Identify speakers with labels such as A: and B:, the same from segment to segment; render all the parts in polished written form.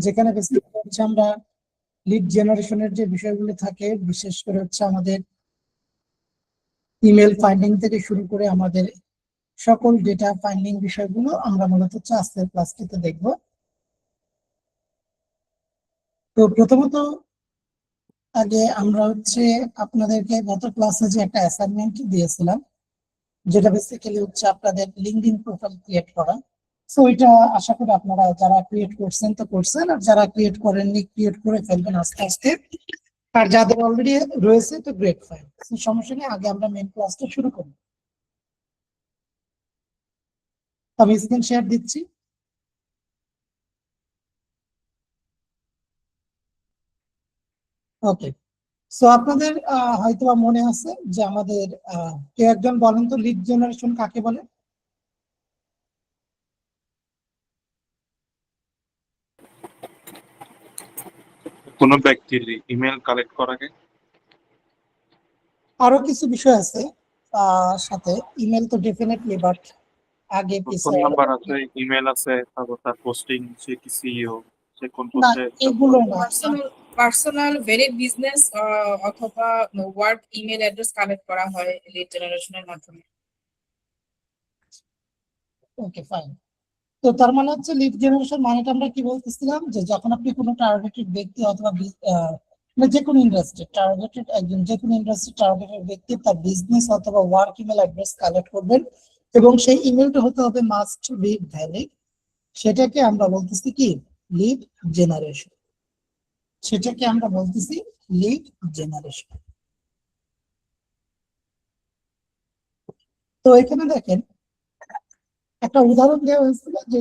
A: যেখানে বেসিক্যালি হচ্ছে আমরা লিড জেনারেশনের যে বিষয়গুলো থাকে, বিশেষ করে হচ্ছে আমাদের ইমেল ফাইন্ডিং থেকে শুরু করে আমাদের সকল ডেটা ফাইন্ডিং বিষয়গুলো আমরা মূলত হচ্ছে আজকের ক্লাসটিতে দেখব। তো প্রথমত আগে আমরা হচ্ছে আপনাদেরকে গত ক্লাসে যে একটা অ্যাসাইনমেন্ট দিয়েছিলাম, যেটা বেসিক্যালি হচ্ছে আপনাদের লিঙ্কডইন প্রোফাইল ক্রিয়েট করা। সো এটা আশা করি আপনারা যারা ক্রিয়েট করছেন তো করছেন, আর যারা ক্রিয়েট করেননি ক্রিয়েট করে ফেলবেন আস্তে আস্তে। আর যাদের অলরেডি রয়েছে তো গ্রেট ফাইন, সমস্যা নেই। আগে আমরা মেন ক্লাসটা শুরু করি। আমি স্ক্রিন শেয়ার দিচ্ছি। ওকে, সো আপনাদের হয়তো মনে আছে যে আমাদের কেউ একজন বলেন তো লিড জেনারেশন কাকে বলে?
B: কোনো ব্যক্তির ইমেল কালেক্ট করাকে।
A: আরো কিছু বিষয় আছে সাথে, ইমেল তো ডেফিনেটলি, বাট আগে
B: ফোন
A: পিছিয়ে
B: নাম্বার আছে, ইমেল আছে, তারপর তার পোস্টিং, সে কি সিইও, সে কোন
A: না,
B: পোস্টে।
A: এগুলো না।
C: পার্সোনাল ভেরিড বিজনেস অথবা ওয়ার্ক ইমেল অ্যাড্রেস কালেক্ট করা হয় লিড জেনারেশনের মাধ্যমে।
A: Okay fine. তো তার মানে হচ্ছে লিড জেনারেশন মানেটা আমরা কি বলতেছিলাম, যে যখন আপনি কোনো টার্গেটেড ব্যক্তি অথবা মানে যে কোনো ইন্ডাস্ট্রি টার্গেটেড একজন, যে কোনো ইন্ডাস্ট্রি টার্গেটেড ব্যক্তি তার বিজনেস অথবা ওয়ার্ক ইমেল অ্যাড্রেস কালেক্ট করবেন, এবং সেই ইমেলটা হতে হবে মাস্ট বি ভ্যালিড। সেটাকে আমরা বলতেছি কি? Lead generation. সেটাকে আমরা বলতেছি লিড জেনারেশন। তো এখানে দেখেন একটা উদাহরণ দেওয়া হয়েছিল যে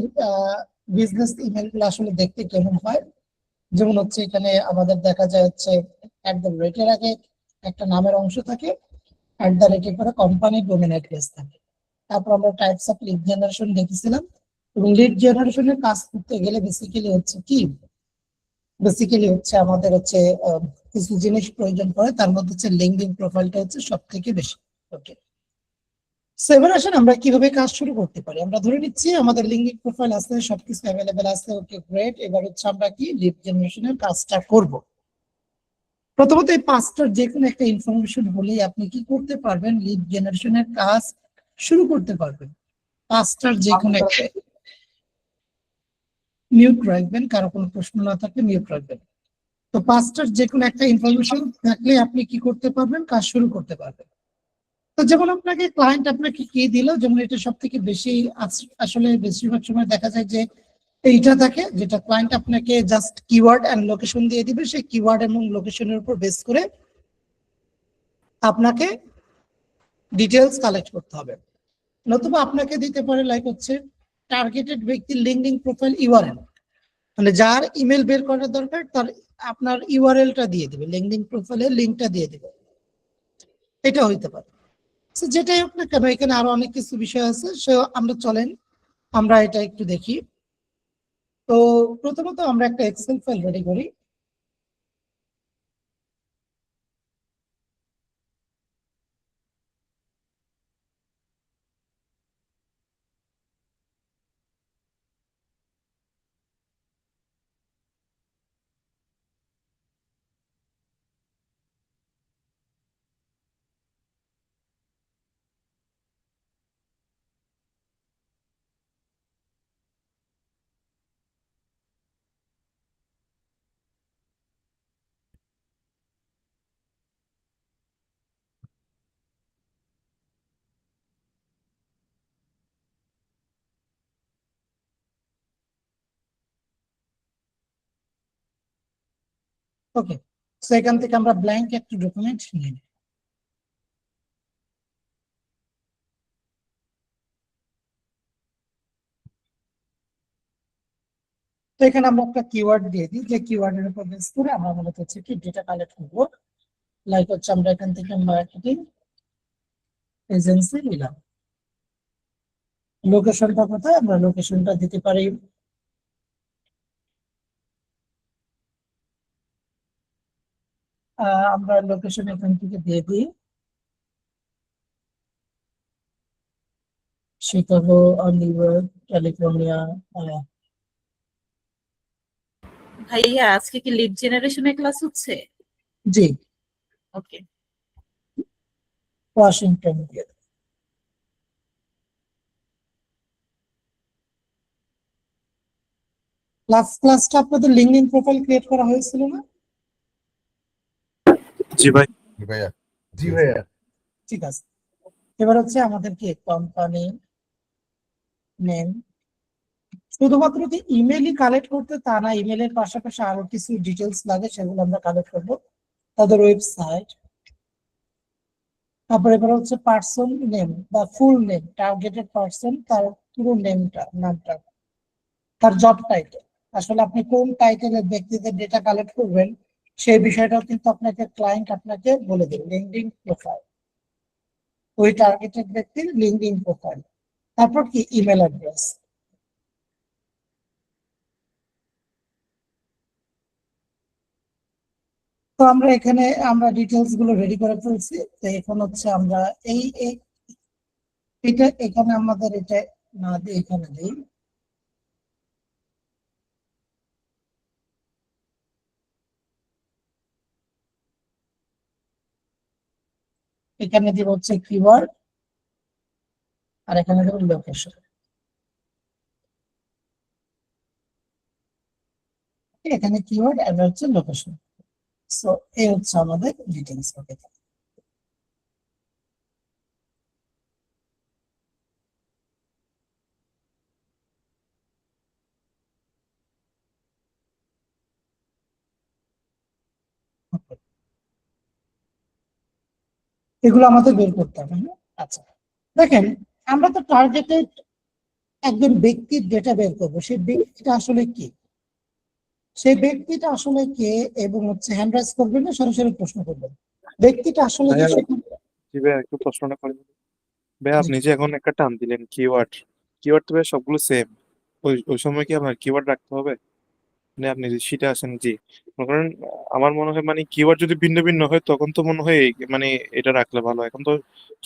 A: বিজনেস ইমেল গুলো আসলে দেখতে কেমন হয়। যেমন হচ্ছে এখানে আমাদের দেখা যায় হচ্ছে এট দ্য রেটের আগে একটা নামের অংশ থাকে, এট দ্য রেটের পরে কোম্পানির ডোমেন অ্যাড্রেস থাকে। তারপর আমরা টাইপস অফ লিড জেনারেশন দেখেছিলাম, এবং লিড জেনারেশনের কাজ করতে গেলে বেসিক্যালি হচ্ছে কি, বেসিক্যালি হচ্ছে আমাদের হচ্ছে কিছু জিনিস প্রয়োজন পড়ে, তার মধ্যে হচ্ছে লিঙ্কডইন প্রোফাইলটা হচ্ছে সব থেকে বেশি। ওকে, সো এবার আসেন আমরা কিভাবে কাজ শুরু করতে পারি। আমরা ধরে নিচ্ছি আমাদের লিঙ্কডইন প্রোফাইল আছে, সবকিছু অ্যাভেলেবেল আছে। ওকে গ্রেট, এবার হচ্ছে আমরা কি লিড জেনারেশনের কাজটা করব। প্রথমত এই পাঁচটার যে কোনো একটা ইনফরমেশন হলেই আপনি কি করতে পারবেন, লিড জেনারেশনের কাজ শুরু করতে পারবেন। পাঁচটার যে কোনো একটা মিউট রাখবেন, কারো কোনো প্রশ্ন না থাকলে মিউট রাখবেন। তো পাঁচটার যে কোনো একটা ইনফরমেশন থাকলে আপনি কি করতে পারবেন, কাজ শুরু করতে পারবেন। তো যেমন আপনাকে ক্লায়েন্ট আপনাকে কি দিল, যেমন এটা সব থেকে বেশি আসলে বেশিরভাগ সময় দেখা যায় যে এইটা থাকে, যেটা ক্লায়েন্ট আপনাকে জাস্ট কিওয়ার্ড এন্ড লোকেশন দিয়ে দিবে, সেই কিওয়ার্ড এবং লোকেশনের উপর বেস করে আপনাকে ডিটেলস কালেক্ট করতে হবে। নতুবা আপনাকে দিতে পারে লাইক হচ্ছে টার্গেটেড ব্যক্তির লিঙ্কডইন প্রোফাইল ইউআরএল, মানে যার ইমেল বের করার দরকার তার আপনার ইউআরএলটা দিয়ে দিবে, লিঙ্কডইন প্রোফাইলের লিঙ্কটা দিয়ে দিবে। এটা হইতে পারে। যেটাই হোক না কেন, এখানে আরো অনেক কিছু বিষয় আছে, সে আমরা চলেন আমরা এটা একটু দেখি। তো প্রথমত আমরা একটা এক্সেল ফাইল রেডি করি। ওকে, তো এখান থেকে আমরা ব্ল্যাঙ্ক একটা ডকুমেন্ট নিই। তো এখানে আমরা একটা কিওয়ার্ড দিয়ে দিই, যে কিওয়ার্ডের উপর বেস করে আমরা মূলত হচ্ছে কি ডেটা কালেক্ট করবো। লাইক হচ্ছে আমরা এখান থেকে মার্কেটিং এজেন্সি নিলাম। লোকেশনটা কোথায়, আমরা লোকেশনটা দিতে পারি আমরা লোকেশন এখান থেকে দিয়ে দিই শিকাগো, নিউ ইয়র্ক, ক্যালিফোর্নিয়া।
D: ভাইয়া আজকে কি লিড জেনারেশনের ক্লাস হচ্ছে?
A: জি,
D: ওকে।
A: ওয়াশিংটন দিয়ে। ক্লাসটা আপনাদের লিঙ্কডইন প্রোফাইল ক্রিয়েট করা হয়েছিল না?
B: জি ভাই।
E: জি ভাইয়া। জি ভাইয়া।
A: ঠিক আছে, এবার হচ্ছে আমাদেরকে কোম্পানি নেম, শুধুমাত্র কি ইমেলই কালেক্ট করতে তা না, ইমেলের পাশাপাশি আরো কিছু ডিটেলস লাগে, সেগুলো আমরা কালেক্ট করবো। তাদের ওয়েবসাইট, তারপরে এবার হচ্ছে পার্সন নেম বা ফুল নেম, টার্গেটেড পার্সন, তার পুরো নামটা, তার জব টাইটেল। আসলে আপনি কোন টাইটেলের ব্যক্তিদের ডেটা কালেক্ট করবেন সেই বিষয়টাও কিন্তু আপনাকে ক্লায়েন্ট আপনাকে বলে দেবে। লিঙ্কডইন প্রোফাইল, ওই টার্গেটেড ব্যক্তির লিঙ্কডইন প্রোফাইল, তারপর কি ইমেল অ্যাড্রেস। তো আমরা এখানে আমরা ডিটেলস গুলো রেডি করে ফেলছি। তো এখন হচ্ছে আমরা এই এটা এখানে আমাদের এটা না দিয়ে এখানে দিই। এখানে দিব হচ্ছে কিওয়ার্ড, আর এখানে দেব লোকেশন। এখানে কিওয়ার্ড আর হচ্ছে লোকেশন। সো এই হচ্ছে আমাদের ডিটেলস। ওকে, এগুলো আমাদের বের করতে হবে, হ্যাঁ? আচ্ছা, দেখেন, আমরা তো টার্গেটেড একজন ব্যক্তির ডেটা বের করবো, সেই ব্যক্তিটা আসলে কি, সেই ব্যক্তিটা আসলে কে, এবং হচ্ছে হ্যান্ড রাইজ করবেন না সরাসরি প্রশ্ন করবেন, ব্যক্তিটা আসলে কি
B: ভাইয়া,
A: সেটা।
B: জি ভাইয়া একটু প্রশ্নটা করে দিন। ভাইয়া আপনি যে এখন একটা টার্ম দিলেন কিওয়ার্ড, কিওয়ার্ড তো ভাই সবগুলো সেম, ওই সময় কি আপনার কিওয়ার্ড রাখতে হবে? মানে আপনি যে শীটে আছেন, জি মনে করেন, আমার মনে হয় মানে কিওয়ার্ড যদি ভিন্ন ভিন্ন হয় তখন তো মনে হয় মানে এটা রাখলে ভালো হয়। এখন তো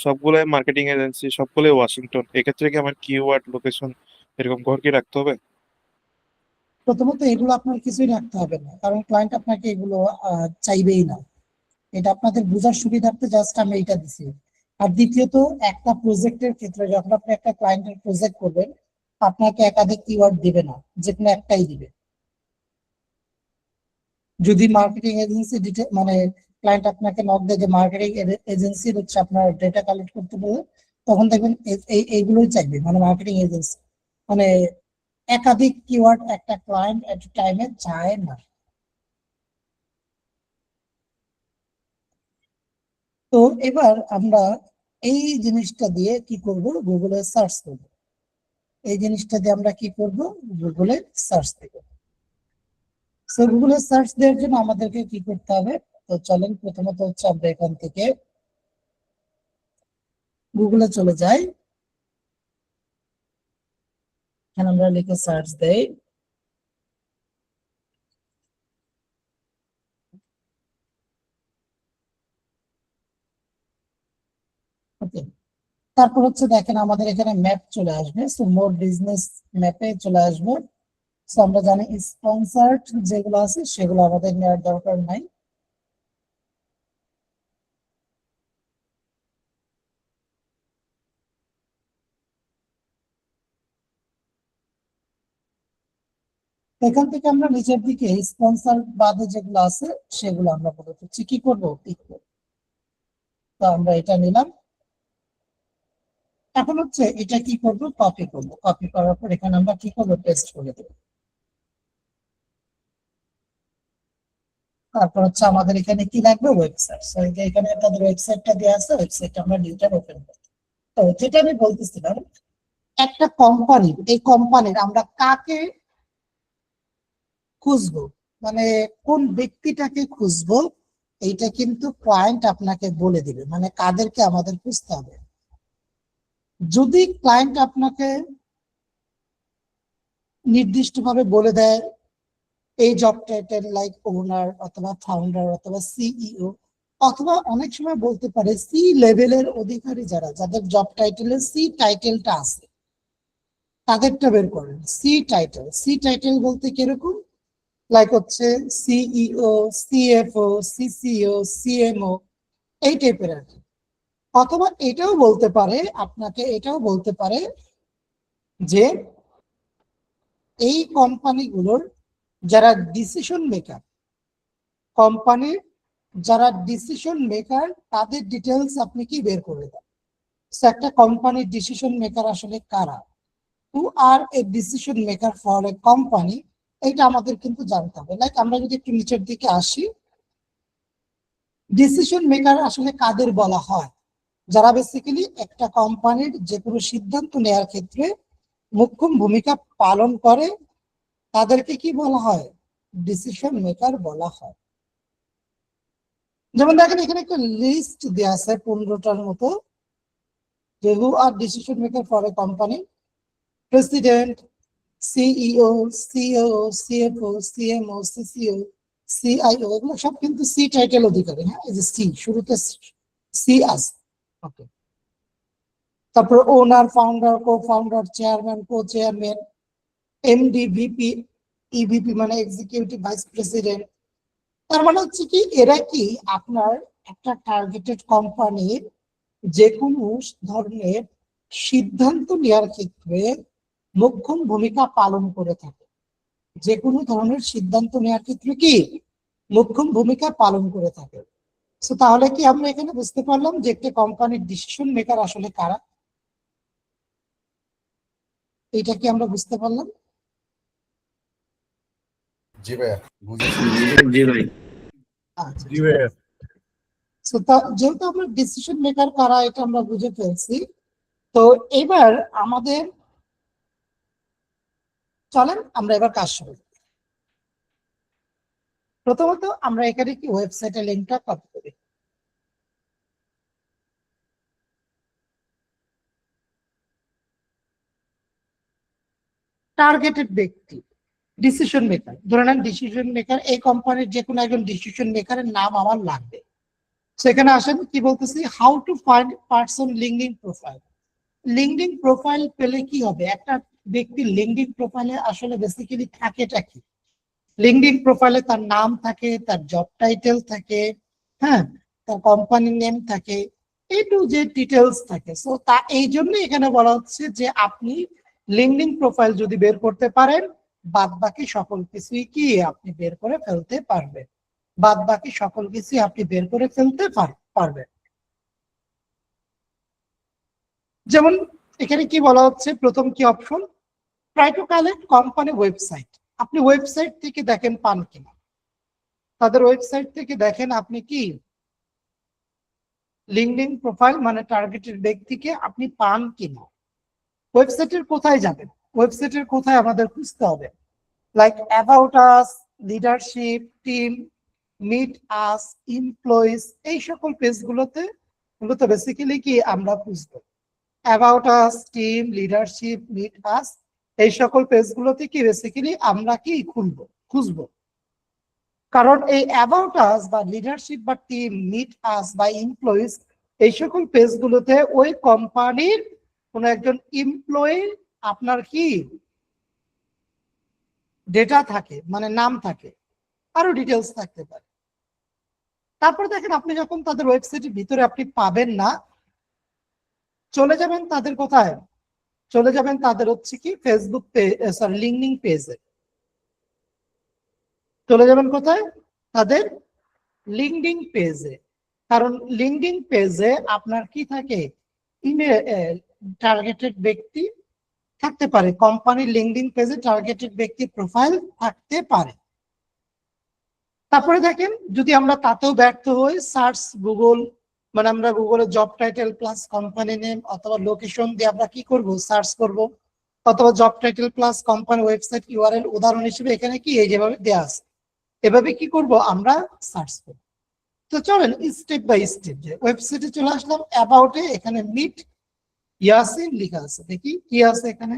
B: সবগুলো মার্কেটিং এজেন্সি, সবগুলো ওয়াশিংটন, এক্ষেত্রে কি আমার কিওয়ার্ড লোকেশন এরকম ঘর কি রাখতে হবে?
A: প্রথমত এগুলো আপনার কিছুই রাখতে হবে না, কারণ ক্লায়েন্ট আপনাকে এগুলো চাইবেই না। এটা আপনাদের বোঝার সুবিধার্থে জাস্ট আমি এটা দিছি। আর দ্বিতীয়ত, একটা প্রজেক্টের ক্ষেত্রে যখন আপনি একটা ক্লায়েন্টের প্রজেক্ট করবেন, আপনাকে একাধিক কিওয়ার্ড দিবে না, যে কোনো একটাই দিবে। যদি মার্কেটিং এজেন্সি মানে ক্লায়েন্ট আপনাকে নক দেয় যে মার্কেটিং এজেন্সির হচ্ছে আপনার ডেটা কালেক্ট করতে বলে, তখন দেখবেন এইগুলোই চাইবে, মানে মার্কেটিং এজেন্সি, মানে একাধিক কিওয়ার্ড একটা ক্লায়েন্ট এট টাইমে চায় না। তো এবার আমরা এই জিনিসটা দিয়ে কি করব, গুগলে সার্চ করব। এই জিনিসটা দিয়ে আমরা কি করব, গুগলে সার্চ দেব। তো গুগলে সার্চ দেওয়ার জন্য আমাদেরকে কি করতে হবে, তো চলেন প্রথমত হচ্ছে আমরা এখান থেকে গুগলে চলে যাই। এখানে আমরা লিখে সার্চ দেই। ওকে, তারপর হচ্ছে দেখেন আমাদের এখানে ম্যাপ চলে আসবে। সো মোর বিজনেস ম্যাপে চলে আসবো। সো আমরা জানি স্পন্সার্ড যেগুলো আছে সেগুলো আমাদের নেওয়ার দরকার নাই। এখান থেকে আমরা নিচের দিকে স্পন্সর বাদে যেগুলো আছে সেগুলো আমরা বলে দিচ্ছি কি করবো, পিক করবো। তো আমরা এটা নিলাম। এখন হচ্ছে এটা কি করবো, কপি করবো। কপি করার পর এখানে আমরা কি করবো, পেস্ট করে দেবো। তারপর হচ্ছে আমাদের এখানে কি লাগবে, ওয়েবসাইট। এখানে তাদের ওয়েবসাইটটা দেওয়া আছে, ওয়েবসাইটটা আমরা ডিজিটাল ওপেন করবো। তো যেটা আমি বলতেছিলাম, একটা কোম্পানি, এই কোম্পানির আমরা কাকে খুঁজবো, মানে কোন ব্যক্তিটাকে খুঁজবো, এইটা কিন্তু ক্লায়েন্ট আপনাকে বলে দিবে, মানে কাদেরকে আমাদের খুঁজতে হবে। যদি ক্লায়েন্ট আপনাকে নির্দিষ্টভাবে বলে দেয় এই জব টাইটেল লাইক ওনার অথবা ফাউন্ডার অথবা সিইও, অথবা অনেক সময় বলতে পারে সি লেভেলের অধিকারী, যাদের জব টাইটেলের সি টাইটেলটা আছে তাদেরটা বের করেন। সি টাইটেল বলতে কিরকম, লাইক হচ্ছে সিইও, সিএফও, সিসিও, সিএমও, এই টাইপের আর কি। অথবা এটাও বলতে পারে, আপনাকে এটাও বলতে পারে যে এই কোম্পানিগুলোর যারা ডিসিশন মেকার, কোম্পানির যারা ডিসিশন মেকার তাদের ডিটেলস আপনি কি বের করে দেন। So, একটা কোম্পানির ডিসিশন মেকার আসলে কারা, who are a decision maker for a company, এটা আমাদের কিন্তু জানতে হবে। লাইক আমরা যদি একটু নিচের দিকে আসি, ডিসিশন মেকার আসলে কাদের বলা হয়, যারা বেসিক্যালি একটা কোম্পানির যে কোনো সিদ্ধান্ত নেওয়ার ক্ষেত্রে মুখ্য ভূমিকা পালন করে, তাদেরকে কি বলা হয়, ডিসিশন মেকার বলা হয়। যেমন দেখেন এখানে একটা লিস্ট দেওয়া আছে 15টার মতো, যে who are decision maker for a company, president, CEO, CO, CFO, CMO, CCO, CIO, এগুলো সব কিন্তু সি টাইটেল অধিকারী। হ্যাঁ, এই যে সি, শুরুতে সি আছে। ওকে, তারপর owner, founder, co founder, chairman, co chairman, MD, VP, EVP মানে এক্সিকিউটিভ ভাইস প্রেসিডেন্ট। তার মানে হচ্ছে কি, এরা কি আপনার একটা টার্গেটেড কোম্পানির যে কোনো ধরনের সিদ্ধান্ত নেওয়ার ক্ষেত্রে মুখ্য ভূমিকা পালন করে থাকে। যে কোনো ধরনের সিদ্ধান্ত নেওয়ার ক্ষেত্রে কি মুখ্য ভূমিকা পালন করে থাকে। তো তাহলে কি আমরা এখানে বুঝতে পারলাম যে একটা কোম্পানির ডিসিশন মেকার আসলে কারা, এটা কি আমরা বুঝতে পারলাম?
E: জি ভাইয়া, বুঝেছি।
F: জি ভাই।
A: আচ্ছা,
E: জি ভাইয়া।
A: তো যেহেতু আমরা ডিসিশন মেকার কারা এটা আমরা বুঝে ফেলছি, তো এবার আমাদের চলেন আমরা এবার কাজ শুরু করি। প্রথমত আমরা এখানে কি ওয়েবসাইটের লিঙ্কটা কপি করি। টার্গেটেড ব্যক্তি, ডিসিশন মেকার, ধরে নেন ডিসিশন মেকার, এই কোম্পানির যে কোনো একজন ডিসিশন মেকারের নাম আমার লাগবে। সেখানে আসেন, কি বলতেছি, how to find person LinkedIn profile. LinkedIn profile পেলে কি হবে, একটা ব্যক্তির লিঙ্কডিন প্রোফাইলে আসলে বেসিক্যালি থাকেটা কি, লিঙ্কডিন প্রোফাইলে তার নাম থাকে, তার জব টাইটেল থাকে, হ্যাঁ, তার কোম্পানির নেম থাকে, এই টু যে ডিটেলস থাকে। সো তা এই জন্য এখানে বলা হচ্ছে যে আপনি লিঙ্কডিন প্রোফাইল যদি বের করতে পারেন, বাদ বাকি সকল কিছুই কি আপনি বের করে ফেলতে পারবেন, বাদ বাকি সকল কিছুই আপনি বের করে ফেলতে পারবেন। যেমন এখানে কি বলা হচ্ছে, প্রথম কি option, try to collect company website. আপনি ওয়েবসাইট থেকে দেখেন পান কিনা, তাদের ওয়েবসাইট থেকে দেখেন আপনি কি লিঙ্কডিন প্রোফাইল মানে টার্গেটেড ব্যক্তিকে আপনি পান কিনা। ওয়েবসাইটের কোথায় যাবেন, ওয়েবসাইটের কোথায় আমাদের খুঁজতে হবে, like about us, leadership, team, meet us, employees, এই সকল পেজগুলোতে বেসিক্যালি কি আমরা খুঁজবো। About us, team, leadership, meet us, এই সকল পেজগুলোতে কি বেসিক্যালি আমরা কি খুঁজবো। কারণ এই অ্যাবাউট আস বা লিডারশিপ বা টিম, মিট আস বা এমপ্লয়িজ, এই সকল পেজগুলোতে ওই কোম্পানির কোন একজন এমপ্লয়ি আপনার কি ডেটা থাকে, মানে নাম থাকে, আরো ডিটেলস থাকতে পারে। তারপর দেখেন আপনি যখন তাদের ওয়েবসাইটের ভিতরে আপনি পাবেন না, চলে যাবেন তাদের কোথায়, চলে যাবেন তাদের হচ্ছে কি ফেসবুক পেজ, সরি লিঙ্কডিন পেজে চলে যাবেন, কোথায়, তাদের লিঙ্কডিন পেজে। কারণ লিঙ্কডিন পেজে আপনার কি থাকে, ইমেল টার্গেটেড ব্যক্তি থাকতে পারে, কোম্পানির লিঙ্কডিন পেজে টার্গেটেড ব্যক্তি প্রোফাইল থাকতে পারে। তারপরে দেখেন যদি আমরা তাতেও ব্যর্থ হই, সার্চ গুগল, মানে আমরা গুগলে job title plus company name অথবা লোকেশন দিয়ে আমরা কি করব, সার্চ করব, অথবা job title plus company website URL, উদাহরণ হিসেবে এখানে কি এই যেভাবে দেওয়া আছে, এভাবে কি করব আমরা সার্চ করব। তো চলেন স্টেপ বাই স্টেপ, যে ওয়েবসাইটে চলে আসলাম, অ্যাবাউটে এখানে মিট ইয়াসিন লেখা আছে, দেখি কি আছে এখানে।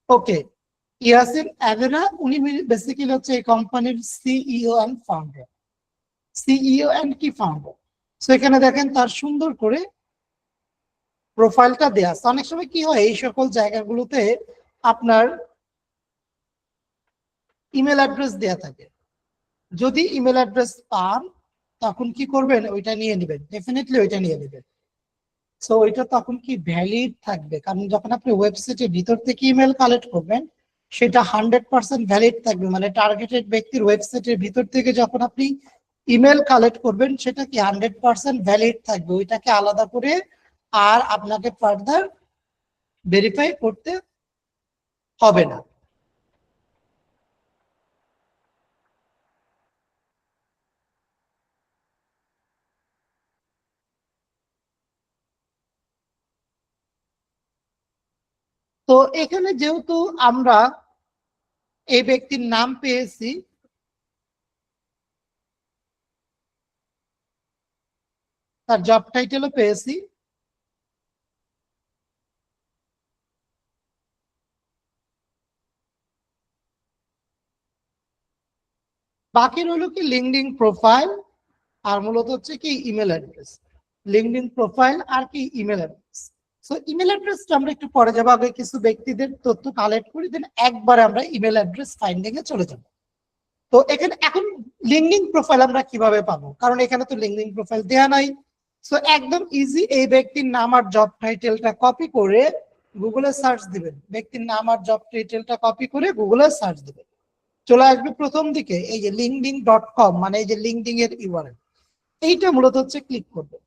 A: ওকে, ইয়াসিন অ্যাভেরা, উনি বেসিক্যালি হচ্ছে এই কোম্পানির CEO and founder, CEO and কি ফাউন্ডার। সো এখানে দেখেন তার সুন্দর করে প্রোফাইলটা দেয়া আছে। অনেক সময় কি হয়, এই সকল জায়গাগুলোতে আপনার ইমেল অ্যাড্রেস দেয়া থাকে। যদি ইমেল অ্যাড্রেস পান তখন কি করবেন, ওইটা নিয়ে নেবেন, ডেফিনেটলি ওইটা নিয়ে নেবেন। সো ওইটা তখন কি ভ্যালিড থাকবে, কারণ যখন আপনি ওয়েবসাইটের ভিতর থেকে ইমেল কালেক্ট করবেন সেটা 100% ভ্যালিড থাকবে। মানে টার্গেটেড ব্যক্তির ওয়েবসাইটের ভিতর থেকে যখন আপনি ইমেল কালেক্ট করবেন সেটা কি 100% ভ্যালিড থাকবে, ওইটাকে আলাদা করে আর আপনাকে ফার্দার ভেরিফাই করতে হবে না। তো এখানে যেহেতু আমরা এই ব্যক্তির নাম পেয়েছি, তার জব টাইটেলও পেয়েছি, বাকি রইল কি লিঙ্কডইন প্রোফাইল আর মূলত হচ্ছে কি ইমেল অ্যাড্রেস। লিঙ্কডইন প্রোফাইল আর কি ইমেল অ্যাড্রেস। সো ইমেল অ্যাড্রেসটা আমরা একটু পরে যাবো, আগে কিছু ব্যক্তিদের তথ্য কালেক্ট করি, দেন একবারে আমরা ইমেল অ্যাড্রেস ফাইন্ডিং এ চলে যাব। তো এখানে এখন লিঙ্কডইন প্রোফাইল আমরা কিভাবে পাবো, কারণ এখানে তো লিঙ্কডইন প্রোফাইল দেয়া নাই। সো একদম ইজি, এই ব্যক্তির নাম আর জব টাইটেলটা কপি করে গুগলে সার্চ দিবেন, ব্যক্তির নাম আর জব টাইটেলটা কপি করে গুগলে সার্চ দিবেন, চলে আসবে প্রথম দিকে এই যে linkedin.com, মানে এই যে লিঙ্কডইন এর ইউআরএল, এইটা মূলত হচ্ছে ক্লিক করবে।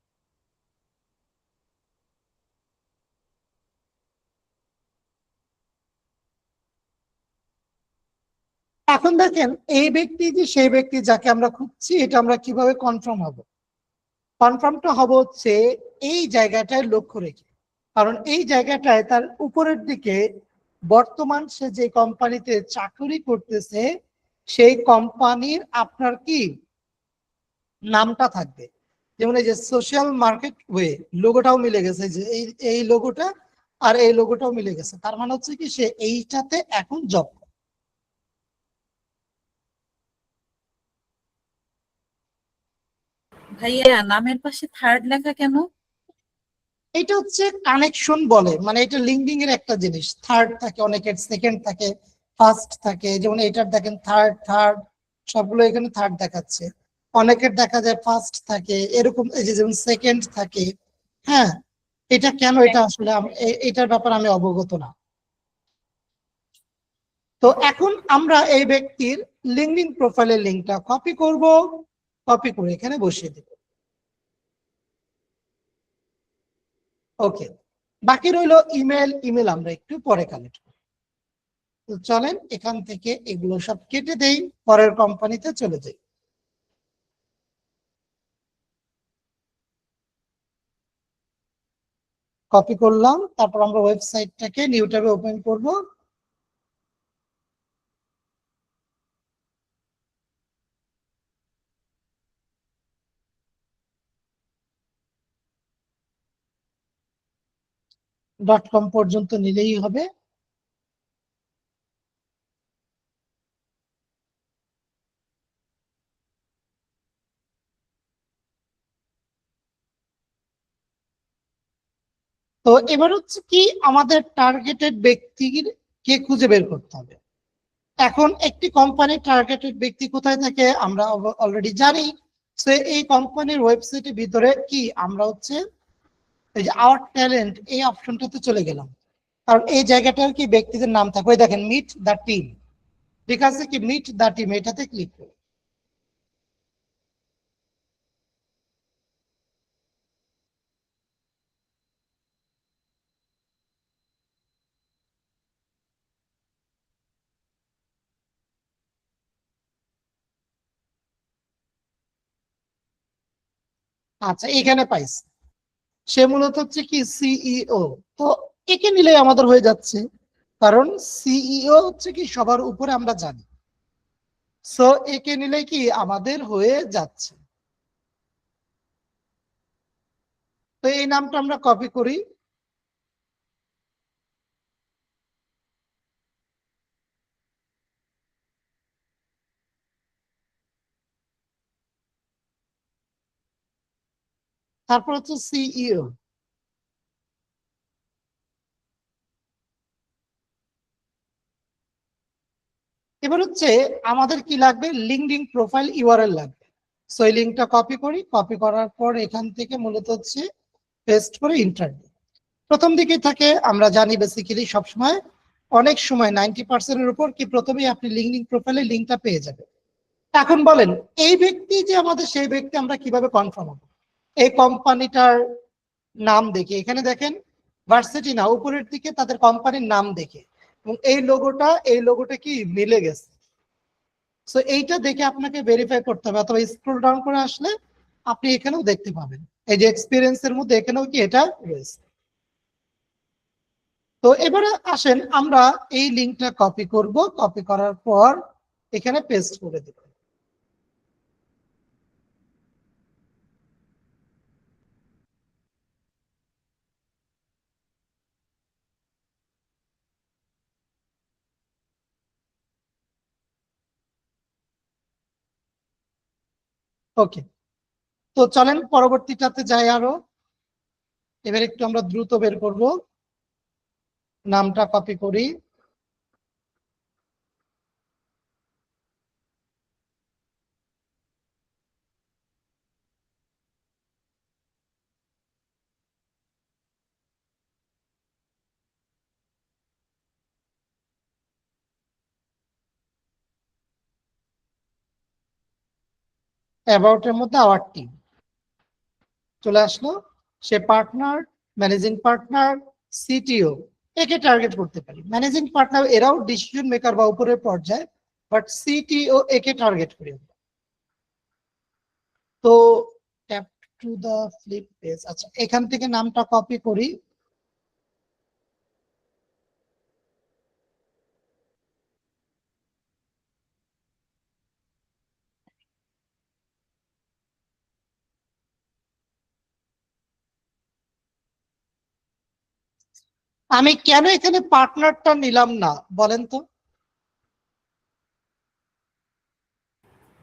A: এখন দেখেন এই ব্যক্তি যে সেই ব্যক্তি যাকে আমরা খুঁজছি, এটা আমরা কিভাবে কনফার্ম হব? কনফার্মটা হবে হচ্ছে এই জায়গাটায় লক্ষ্য রেখে, কারণ এই জায়গাটায় তার উপরের দিকে বর্তমান সে যে কোম্পানিতে চাকরি করতেছে সেই কোম্পানির আপনার কি নামটা থাকবে। যেমন এই যে সোশ্যাল মার্কেট ওয়ে লোগোটাও মিলে গেছে, যে এই লোগোটা আর এই লোগোটাও মিলে গেছে, তার মানে হচ্ছে কি সে এইটাতে এখন জব।
D: ভাইয়া নামের পাশে থার্ড লেখা কেন?
A: এটা হচ্ছে কানেকশন বলে, মানে এটা লিঙ্কডিং এর একটা জিনিস, থার্ড থাকে, অনেকের সেকেন্ড থাকে, ফার্স্ট থাকে, যেমন এটার দেখেন থার্ড থার্ড সবগুলো এখানে থার্ড দেখাচ্ছে, অনেকের দেখা যায় ফার্স্ট থাকে, এরকম এই যে যেমন সেকেন্ড থাকে। হ্যাঁ, এটা কেন, এটা আসলে এটার ব্যাপারে আমি অবগত না। তো এখন আমরা এই ব্যক্তির লিঙ্কডিন প্রোফাইলের লিঙ্কটা কপি করব, কপি করে এখানে বসিয়ে দেব। ওকে, বাকি রইলো ইমেল। ইমেল আমরা একটু পরে কানেক্ট করব। তো চলেন এখান থেকে এগুলো সব কেটে দেই, পরের কোম্পানিতে চলে যাই। কপি করলাম, তারপর আমরা ওয়েবসাইটটাকে নিউ ট্যাবে ওপেন করব। .com পর্যন্ত নিলেই হবে। তো এবার হচ্ছে কি আমাদের টার্গেটেড ব্যক্তির কে খুঁজে বের করতে হবে। এখন একটি কোম্পানির টার্গেটেড ব্যক্তি কোথায় থাকে আমরা অলরেডি জানি। তো এই কোম্পানির ওয়েবসাইটের ভিতরে কি আমরা হচ্ছে এই যে আওয়ার ট্যালেন্ট এই অপশনটাতে চলে গেলাম, কারণ এই জায়গাটার কি ব্যক্তিদের নাম থাকে, ওই দেখেন মিট দ্য টিম, ঠিক আছে, কি মিট দ্য টিম এটাতে ক্লিক করুন। আচ্ছা, এখানে পাইছি, সে মূলত হচ্ছে কি সিইও। তো একে নিলে আমাদের হয়ে যাচ্ছে, কারণ সিইও হচ্ছে কি সবার উপরে আমরা জানি। সো একে নিলে কি আমাদের হয়ে যাচ্ছে। তো এই নামটা আমরা কপি করি, তারপর হচ্ছে সিইও। এবার হচ্ছে আমাদের কি লাগবে, লিঙ্কডইন প্রোফাইল ইউআরএল লাগবে। সো এই লিঙ্কটা কপি করি, কপি করার পর এখান থেকে মূলত হচ্ছে পেস্ট করে ইন্টার দিই। প্রথম দিকে থাকে আমরা জানি বেসিক্যালি সবসময় অনেক সময় 90% উপর কি প্রথমেই আপনি লিঙ্কডইন প্রোফাইলে লিঙ্কটা পেয়ে যাবেন। এখন বলেন এই ব্যক্তি যে আমাদের সেই ব্যক্তি আমরা কিভাবে কনফার্ম হবো? এই কোম্পানিটার নাম দেখে, এখানে দেখেন ভার্সিটি না, উপরের দিকে তাদের কোম্পানির নাম দেখে, এবং এই লোগোটা কি মিলে গেছে। সো এইটা দেখে আপনাকে ভেরিফাই করতে হবে, অথবা স্ক্রল ডাউন করে আসলে আপনি এখানেও দেখতে পাবেন এই যে এক্সপিরিয়েন্সের মধ্যে এখানেও কি এটা রয়েছে। তো এবারে আসেন আমরা এই লিঙ্কটা কপি করব, কপি করার পর এখানে পেস্ট করে দেব। ওকে, তো চলেন পরবর্তীটাতে যাই আরো। এবার একটু আমরা দ্রুত বের করব, নামটা কপি করি, অ্যাবাউট এর মধ্যে আওয়ার টিম চলে আসলো। সে পার্টনার, ম্যানেজিং পার্টনার, সিটিও, একে টার্গেট করতে পারি। ম্যানেজিং পার্টনার এরাও ডিসিশন মেকার বা উপরের পর্যায়ে, বাট সিটিও একে টার্গেট করি। তো tap to the flip page, আচ্ছা এখান থেকে নামটা কপি করি, আমি কেন এখানে পার্টনারটা নিলাম না বলেন তো?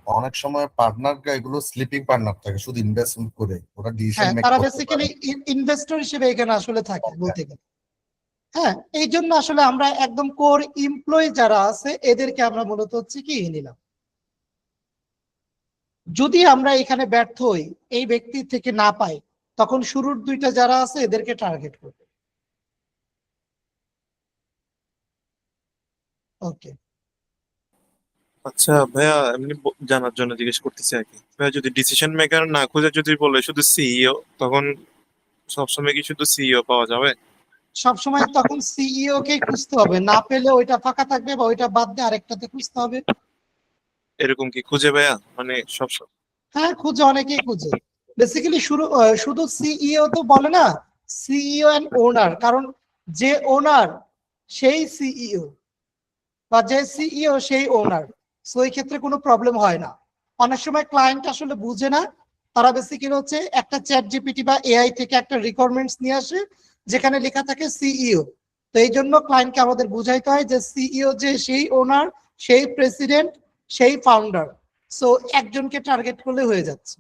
E: অনেক সময় পার্টনার এগুলো স্লিপিং পার্টনার থাকে, শুধু ইনভেস্টমেন্ট করে ওরা ডিসিশন
A: হ্যাঁ,
E: মেক
A: তারা
E: করতে
A: বেসিক্যালি
E: পারে।
A: ইনভেস্টর হিসেবে এখানে আসলে থাকে বলতে গেলে। হ্যাঁ, এই জন্য আসলে আমরা একদম কোর এমপ্লয়ি যারা আছে এদেরকে আমরা মূলত হচ্ছে কি নিলাম। যদি আমরা এখানে ব্যর্থ হই, এই ব্যক্তি থেকে না পাই, তখন শুরুর দুইটা যারা আছে এদেরকে টার্গেট করবে। ওকে,
B: আচ্ছা ভাইয়া, এমনি জানার জন্য জিজ্ঞেস করতেছি আর কি। ভাইয়া যদি ডিসিশন মেকার না খুঁজে যদি বলে শুধু সিইও, তখন সবসময় কি শুধু সিইও পাওয়া যাবে?
A: সবসময় তখন সিইও কে খুঁজতে হবে, না পেলে ওইটা ফাঁকা থাকবে বা ওইটা বাদ দিয়ে আরেকটাতে খুঁজতে হবে।
B: এরকম কি খুঁজে ভাইয়া, মানে সব
A: হ্যাঁ, খুঁজে, অনেকেই খুঁজে। বেসিক্যালি শুধু সিইও তো বলে না, সিইও এন্ড ওনার, কারণ যে ওনার সেই সিইও, বা যে সিইও সেই ওনার। সো এই ক্ষেত্রে কোনো প্রবলেম হয় না। অনেক সময় ক্লায়েন্ট আসলে বুঝে না, তারা বেসিক্যালি হচ্ছে একটা চ্যাট জিপিটি বা এআই থেকে একটা রিকোয়ারমেন্টস নিয়ে আসে যেখানে লেখা থাকে সিইও। তো এই জন্য ক্লায়েন্টকে আমাদের বুঝাইতে হয় যে সিইও যে সেই ওনার, সেই প্রেসিডেন্ট, সেই ফাউন্ডার। সো একজনকে টার্গেট করলে হয়ে যাচ্ছে।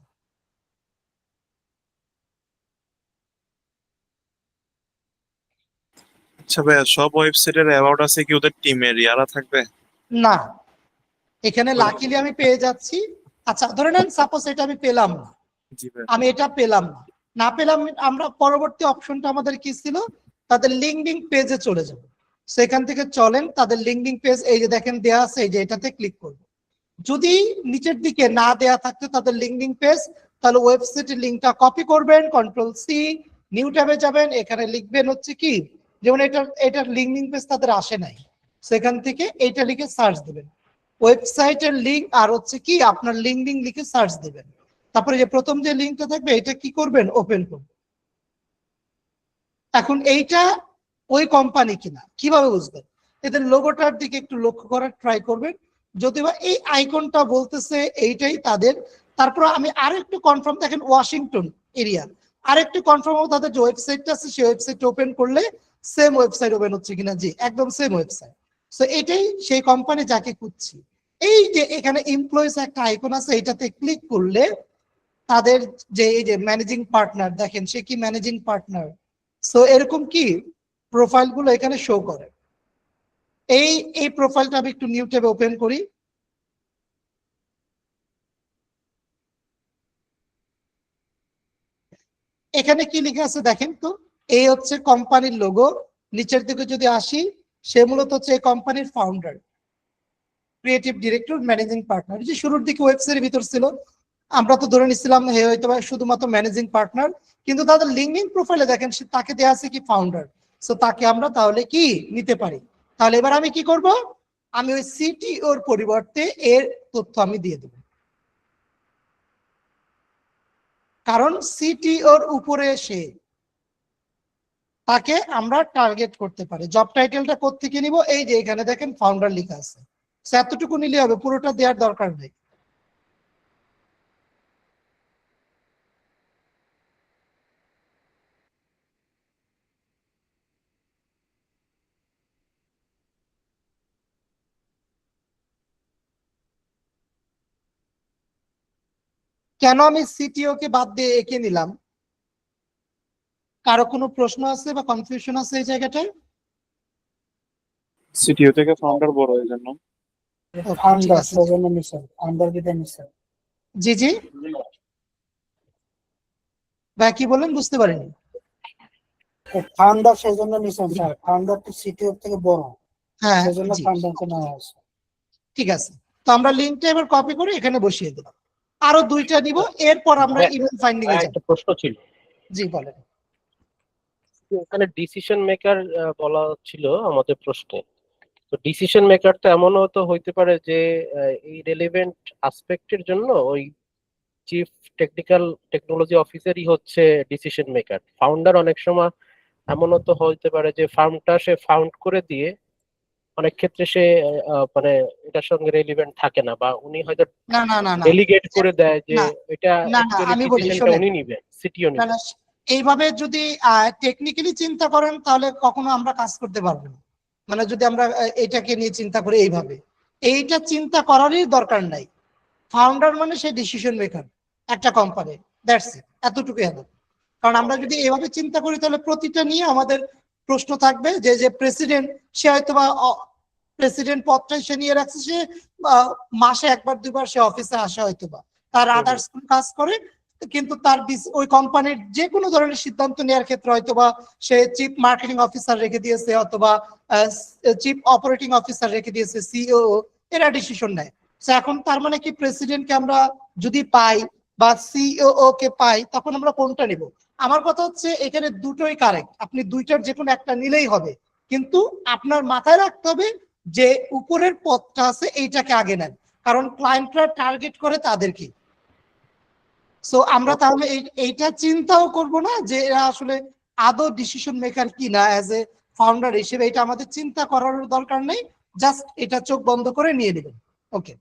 B: আচ্ছা ভাইয়া, সব ওয়েবসাইটের অ্যাবাউট আছে কি ওদের টিমের ইয়ারা থাকবে?
A: না, এখানে লাকিলি আমি পেয়ে যাচ্ছি। আচ্ছা ধরে নেন সাপোজ এটা আমি পেলাম না,
B: জি ভাই।
A: আমি এটা পেলাম না, না পেলাম, আমরা পরবর্তী অপশনটা আমাদের কি ছিল, তাদের লিঙ্কডিন পেজে চলে যাব। সেখান থেকে চলেন তাদের লিঙ্কডিন পেজ, এই যে দেখেন দেয়া আছে, এই যে এটাতে ক্লিক করব। যদি নিচের দিকে না দেয়া থাকতো তাদের লিঙ্কডিন পেজ, তাহলে ওয়েবসাইটের লিঙ্কটা কপি করবেন, কন্ট্রোল সি, নিউ ট্যাবে যাবেন, এখানে লিখবেন হচ্ছে কি, যেমন এটার লিঙ্কডিন পেজ তাদের আসে নাই, সেখান থেকে এইটা লিখে সার্চ দিবেন, ওয়েবসাইটের লিঙ্ক আর হচ্ছে কি আপনার লিঙ্কডিন লিখে সার্চ দিবেন। তারপরে যে প্রথম যে লিঙ্কটা থাকবে এটা কি করবেন, ওপেন করবেন। এখন এইটা ওই কোম্পানি কিনা কিভাবে বুঝবেন, এদের লোগোটার দিকে একটু লক্ষ্য করার ট্রাই করবেন, যদিও এই আইকনটা বলতেছে এইটাই তাদের। তারপর আমি আরো একটু কনফার্ম, দেখেন ওয়াশিংটন এরিয়া, আরেকটু কনফার্ম হবো তাদের যে ওয়েবসাইটটা আছে সেই ওয়েবসাইট ওপেন করলে সেম ওয়েবসাইট ওপেন হচ্ছে কিনা। জি, একদম সেম ওয়েবসাইট। সো এটাই সেই কোম্পানি যাকে খুঁজছি। এই যে এখানে এমপ্লয়িজ একটা আইকন আছে, এটাতে ক্লিক করলে তাদের যে এই যে ম্যানেজিং পার্টনার, দেখেন সে কি ম্যানেজিং পার্টনার। সো এরকম কি প্রোফাইল গুলো এখানে শো করে। এই এই প্রোফাইলটা আমি একটু নিউ ট্যাবে ওপেন করি। এখানে কি লেখা আছে দেখেন তো, এই হচ্ছে কোম্পানির লোগো। নিচের দিকে যদি আসি, সে মূলত হচ্ছে এই কোম্পানির founder, creative director, managing partner. যে শুরুর দিকে ওয়েবসাইটের ভিতর ছিল, আমরা তো ধরে নিছিলাম হে হয়তো শুধুমাত্র ম্যানেজিং পার্টনার, কিন্তু তাদের লিঙ্কডিন প্রোফাইলে দেখেন তাকে দেয়া আছে কি ফাউন্ডার। সো তাকে আমরা তাহলে কি নিতে পারি। তাহলে এবার আমি কি করব, আমি ওই সিটিওর পরিবর্তে এর তথ্য আমি দিয়ে দেব, কারণ সিটিওর উপরে এসে তাকে আমরা টার্গেট করতে পারি। জব টাইটেলটা কোত্থেকে নিব, এই যে এখানে দেখেন ফাউন্ডার লেখা আছে, এতটুকু নিলে হবে, পুরোটা দেওয়ার দরকার নেই। কেন আমি সিটিও কে বাদ দিয়ে একে নিলাম, কারো কোনো প্রশ্ন আছে বা কনফিউশন আছে এই জায়গাটায়?
B: সিটিও থেকে ফাউন্ডার বড় এই জন্য।
A: ফাউন্ডার সেজন্য
F: মিশন ফাউন্ডার বিদে মিশন।
A: জি জি ভাই কি বলেন, বুঝতে পারিনি।
F: ফাউন্ডার সেজন্য মিশন স্যার, ফাউন্ডার তো সিটিও থেকে বড়,
A: হ্যাঁ
F: সেজন্য
A: জি,
F: ফাউন্ডারকে নেওয়া হয়েছে।
A: ঠিক আছে। তো আমরা লিঙ্কটা এবার কপি করে এখানে বসিয়ে দিলাম, আরো দুইটা দিব, এরপর আমরা ইমেল ফাইন্ডিং এ যাব।
G: একটা প্রশ্ন ছিল,
A: জি বলেন।
G: ওখানে ডিসিশন মেকার বলা ছিল আমাদের প্রশ্নে। তো ডিসিশন মেকার তো এমনও তো হইতে পারে যে এই রেলেভেন্ট আসপেক্টের জন্য ওই চিফ টেকনোলজি অফিসারই হচ্ছে ডিসিশন মেকার। ফাউন্ডার অনেক সময় এমনও তো হইতে পারে যে ফার্মটা সে ফাউন্ড করে দিয়ে অনেক ক্ষেত্রে সে মানে এটার সঙ্গে রেলিভেন্ট থাকে না, বা উনি হয়তো
A: না না না না
G: ডেলিগেট করে দেয় যে
A: না,
G: এটা
A: না, না,
G: অ্যাকচুয়ালি
A: আমি বলি,
G: ডিসিশনটা
A: শোনেন।
G: উনি নিবেন, সিটিও
A: না
G: নিবেন।
A: না, এইভাবে যদি টেকনিক্যালি চিন্তা করেন তাহলে কখনো আমরা কাজ করতে পারবো না। মানে যদি আমরা এটাকে নিয়ে চিন্তা করি এইভাবে, এইটা চিন্তা করারই দরকার নাই। ফাউন্ডার মানে সে ডিসিশন মেকার একটা কোম্পানি, দ্যাটস ইট, এতটুকুই হবে। কারণ আমরা যদি এভাবে চিন্তা করি তাহলে প্রতিটা নিয়ে আমাদের প্রশ্ন থাকবে, যে যে প্রেসিডেন্ট, সে হয়তো বা প্রেসিডেন্ট পদটাই সে নিয়ে রাখছে, সে মাসে একবার দুবার সে অফিসে আসে, হয়তো বা তার আদার্স কাজ করে, কিন্তু তার ওই কোম্পানির যে কোনো ধরনের সিদ্ধান্ত নেওয়ার ক্ষেত্রে হয়তোবা সে চিফ মার্কেটিং অফিসার রেখে দিয়েছে, অথবা চিফ অপারেটিং অফিসার রেখে দিয়েছে, সিইও, এরা ডিসিশন নেয়। এখন তার মানে কি, প্রেসিডেন্টকে আমরা যদি পাই বা সিইও কে পাই, তখন আমরা কোনটা নিব? আমার কথা হচ্ছে এখানে দুটোই কারেক্ট, আপনি দুইটার যে কোনো একটা নিলেই হবে, কিন্তু আপনার মাথায় রাখতে হবে যে উপরের পদটা আছে এইটাকে আগে নেন, কারণ ক্লায়েন্টরা টার্গেট করে তাদেরকে। সো আমরা তাহলে এইটা চিন্তাও করব না যে এরা আসলে আদৌ ডিসিশন মেকার কিনা, অ্যাজ এ ফাউন্ডার হিসেবে এটা আমাদের চিন্তা করার দরকার নেই, জাস্ট এটা চোখ বন্ধ করে নিয়ে নেবেন। ওকে,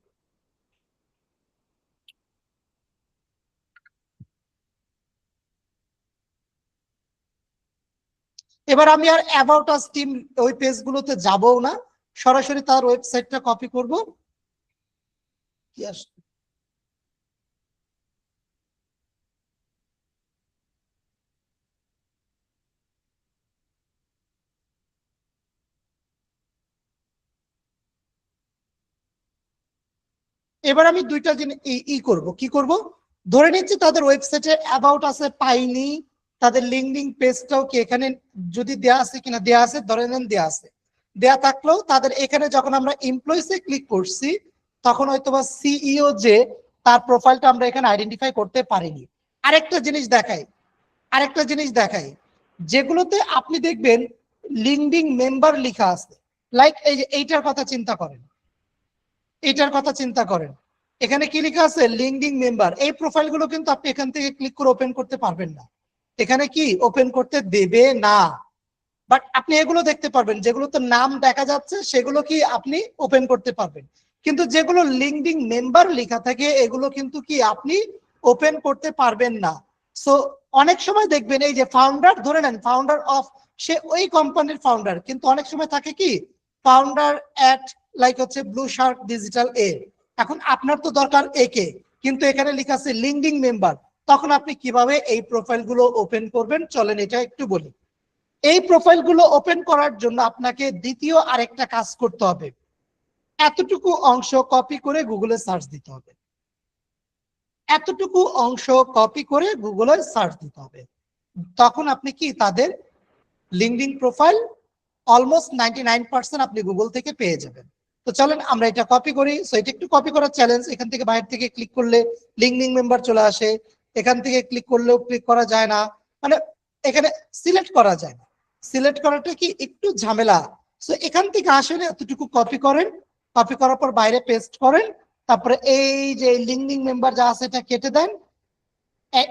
A: এবার আমি আর অ্যাবাউট আস টিম ওই পেজগুলোতে যাবও না, সরাসরি তার ওয়েবসাইটটা কপি করব। কি আসছে? এবার আমি দুইটা জিনিস করব, কি করব, ধরে নিচ্ছি তাদের ওয়েবসাইটে অ্যাবাউট আছে পাইনি, তাদের লিঙ্কডিন পেজটাও কি এখানে যদি দেয়া আছে কিনা, দেয়া আছে, ধরে নেন দেয়া আছে, দেয়া থাকলেও তাদের এখানে যখন আমরা এমপ্লয়িজে ক্লিক করছি তখন হয়তোবা সিইও যে তার প্রোফাইলটা আমরা এখানে আইডেন্টিফাই করতে পারিনি। আরেকটা জিনিস দেখাই, যেগুলোতে আপনি দেখবেন লিঙ্কডিন মেম্বার লেখা আছে, লাইক এই যে এইটার কথা চিন্তা করেন, এখানে কি লেখা আছে, লিঙ্কডিন মেম্বার। এই প্রোফাইলগুলো কিন্তু আপনি এখান থেকে ক্লিক করে ওপেন করতে পারবেন না, এখানে কি ওপেন করতে দেবে না। বাট আপনি এগুলো দেখতে পারবেন, যেগুলোতে নাম দেখা যাচ্ছে সেগুলো কি আপনি ওপেন করতে পারবেন, কিন্তু যেগুলো লিঙ্কডিন মেম্বার লেখা থাকে এগুলো কিন্তু কি আপনি ওপেন করতে পারবেন না। সো অনেক সময় দেখবেন এই যে ফাউন্ডার, ধরে নেন ফাউন্ডার অফ, সে ওই কোম্পানির ফাউন্ডার, কিন্তু অনেক সময় থাকে কি ফাউন্ডার এট লাইক হচ্ছে ব্লু শার্ক ডিজিটাল এ। এখন আপনার তো দরকার একে, কিন্তু এখানে লেখা আছে লিঙ্কডিন মেম্বার, তখন আপনি কিভাবে এই প্রোফাইলগুলো ওপেন করবেন চলেন এটা একটু বলি। এই প্রোফাইলগুলো ওপেন করার জন্য আপনাকে দ্বিতীয় আরেকটা কাজ করতে হবে, এতটুকু অংশ কপি করে গুগলে সার্চ দিতে হবে, এতটুকু অংশ কপি করে গুগলে সার্চ দিতে হবে। তখন আপনি কি তাদের লিঙ্কডইন প্রোফাইল অলমোস্ট 99% আপনি গুগল থেকে পেয়ে যাবেন। তো চলেন আমরা এটা কপি করি। সো এটা একটু কপি করার চ্যালেঞ্জ। এখান থেকে বাইরে থেকে ক্লিক করলে লিঙ্কডইন মেম্বার চলে আসে, এখান থেকে ক্লিক করলেও ক্লিক করা যায় না, মানে এখানে সিলেক্ট করা যায় না। সিলেক্ট করাটা কি একটু ঝামেলা। সো এখান থেকে আসলে এতটুকু কপি করেন, কপি করার পর বাইরে পেস্ট করেন, তারপরে এই যে লিঙ্কডইন মেম্বার যা আছে এটা কেটে দেন,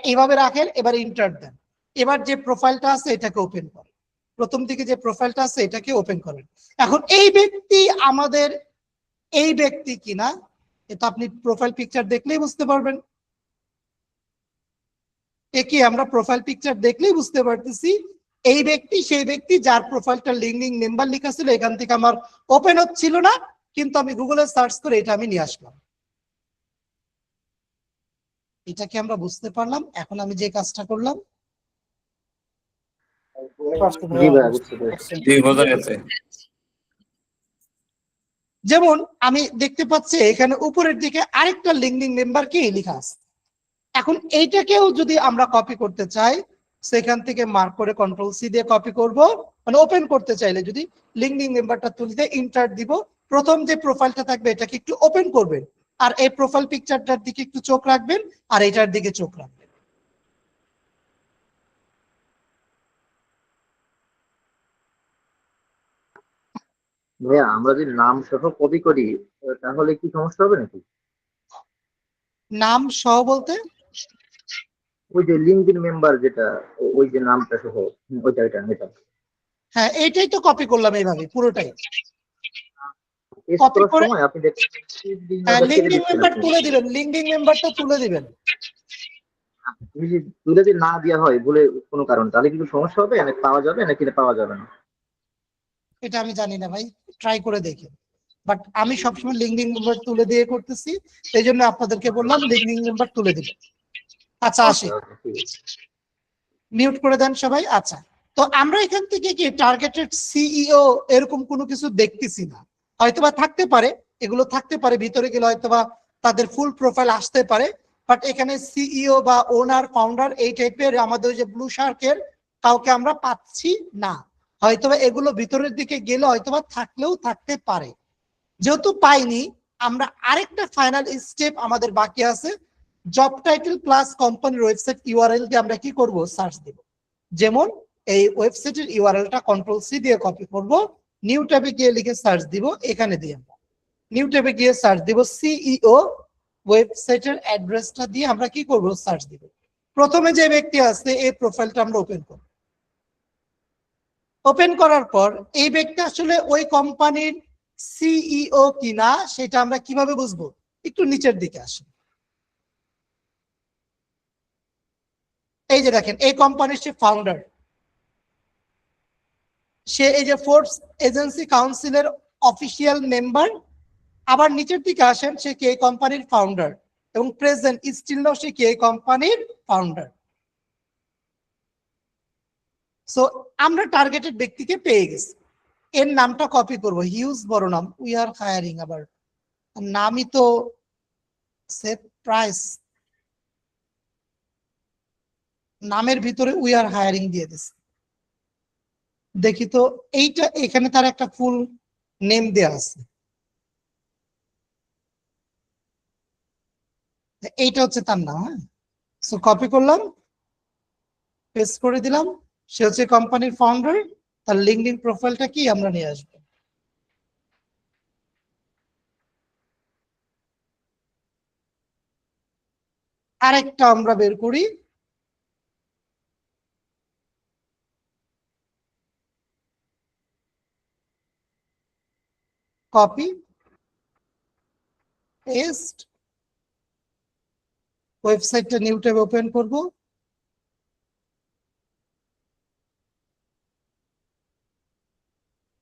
A: এইভাবে রাখেন, এবার ইন্টার দেন। এবার যে প্রোফাইলটা আছে এটাকে ওপেন করেন, প্রথম দিকে যে প্রোফাইলটা আছে এটাকে ওপেন করেন। এখন এই ব্যক্তি আমাদের এই ব্যক্তি কিনা এটা আপনি প্রোফাইল পিকচার দেখলেই বুঝতে পারবেন। কি আমরা প্রোফাইল পিকচার দেখলেই বুঝতে পারতেছি এই ব্যক্তি সেই ব্যক্তি যার প্রোফাইলটা লিঙ্কডইন মেম্বার লেখা ছিল, এখান থেকে আমার ওপেন হচ্ছিল না, কিন্তু আমি গুগলে সার্চ করে এটা আমি নিয়ে আসলাম। এটাকে আমরা বুঝতে পারলাম। এখন আমি যে কাজটা করলাম, যেমন আমি দেখতে পাচ্ছি এখানে উপরের দিকে আরেকটা লিঙ্কডইন মেম্বার কি লেখা আছে। এখন এইটাকেও যদি আমরা কপি করতে চাই, সেখান থেকে মার্ক করে কন্ট্রোল সি দিয়ে কপি করব। মানে ওপেন করতে চাইলে যদি লিঙ্কডইন মেম্বারটা তুলতে ইন্টার দিব, প্রথম যে প্রোফাইলটা থাকবে এটাকে একটু ওপেন করবেন, আর এই প্রোফাইল পিকচারটার দিকে একটু চোখ রাখবেন, আর এটার দিকে চোখ রাখবেন।
H: ভাইয়া আমরা যদি নাম সহ কপি করি তাহলে কি সমস্যা হবে নাকি?
A: নাম সহ বলতে
H: ওই যে লিঙ্কডইন মেম্বার যেটা, ওই যে নামটা সহ, ওইটা এটা
A: হ্যাঁ এইটাই তো কপি করলাম এইভাবে পুরোটাই
H: পেস্ট
A: কপি
H: করার
A: করে।
H: সময় আপনি দেখছেন
A: লিঙ্কডইন মেম্বার তুলে দিবেন, লিঙ্কডইন মেম্বারটা তুলে দিবেন।
H: তুলে যদি না দেওয়া হয় বলে কোনো কারণ, তাহলে কিন্তু সমস্যা হবে, নাকি পাওয়া যাবে নাকি পাওয়া যাবে না?
A: এটা আমি জানি না ভাই, ট্রাই করে দেখি। বাট আমি সবসময় লিঙ্কডইন মেম্বার তুলে দিয়ে করতেছি, এই জন্য আপনাদেরকে বললাম লিঙ্কডইন মেম্বার তুলে দিবেন। আচ্ছা আসি, মিউট করে দেন সবাই। আচ্ছা, তো আমরা এখান থেকে কি টার্গেটেড সিইও এরকম কোনো কিছু দেখতেছি না। হয়তোবা থাকতে পারে, এগুলো থাকতে পারে, ভিতরে গেলে হয়তোবা তাদের ফুল প্রোফাইল আসতে পারে, বাট এখানে সিইও বা ওনার ফাউন্ডার এই টাইপের আমাদের যে ব্লু শার্কের কাউকে আমরা পাচ্ছি না। হয়তোবা এগুলো ভিতরের দিকে গেলে হয়তোবা থাকলেও থাকতে পারে। যেহেতু পাইনি, আমরা আরেকটা ফাইনাল স্টেপ আমাদের বাকি আছে, জব টাইটেল প্লাস কোম্পানির ওয়েবসাইট ইউআরএল দিয়ে আমরা কি করব, সার্চ দেব। যেমন এই ওয়েবসাইটের ইউআরএলটা কন্ট্রোল সি দিয়ে কপি করব, নিউ ট্যাবে গিয়ে লিখে সার্চ দিব, এখানে দিয়ে আমরা নিউ ট্যাবে গিয়ে সার্চ দিব সিইও, ওয়েবসাইটের অ্যাড্রেসটা দিয়ে আমরা কি করব, সার্চ দিব। প্রথমে যে ব্যক্তি আছে এই প্রোফাইলটা আমরা ওপেন করব। ওপেন করার পর এই ব্যক্তি আসলে ওই কোম্পানির সিইও কিনা সেটা আমরা কিভাবে বুঝবো, একটু নিচের দিকে আসেন। এই যে দেখেন এই কোম্পানির সে ফাউন্ডার, সে এই যে ফোর্বস এজেন্সি কাউন্সিলের অফিসিয়াল মেম্বার। আবার নিচের দিকে আসেন, সে কে কোম্পানির ফাউন্ডার এবং প্রেজেন্ট স্টিল নাও সে কে কোম্পানির ফাউন্ডার। সো আমরা টার্গেটেড ব্যক্তিকে পেয়ে গেছি। এর নামটা কপি করব, হিউজ বড় নাম, উই আর হায়ারিং। আবার নামই তো সেট প্রাইস, নামের ভিতরে উই আর হায়ারিং দিয়ে দিছে। দেখি তো এইটা, এখানে তার একটা ফুল নেম দেয়া আছে, এইটা হচ্ছে তার নাম। হ্যাঁ, সো কপি করলাম, পেস্ট করে দিলাম। সে হচ্ছে কোম্পানির ফাউন্ডার, তার লিঙ্কডইন প্রোফাইলটা কি আমরা নিয়ে আসবো। আরেকটা আমরা বের করি, কপি পেস্ট, ওয়েবসাইটটা নিউ ট্যাবে ওপেন করব।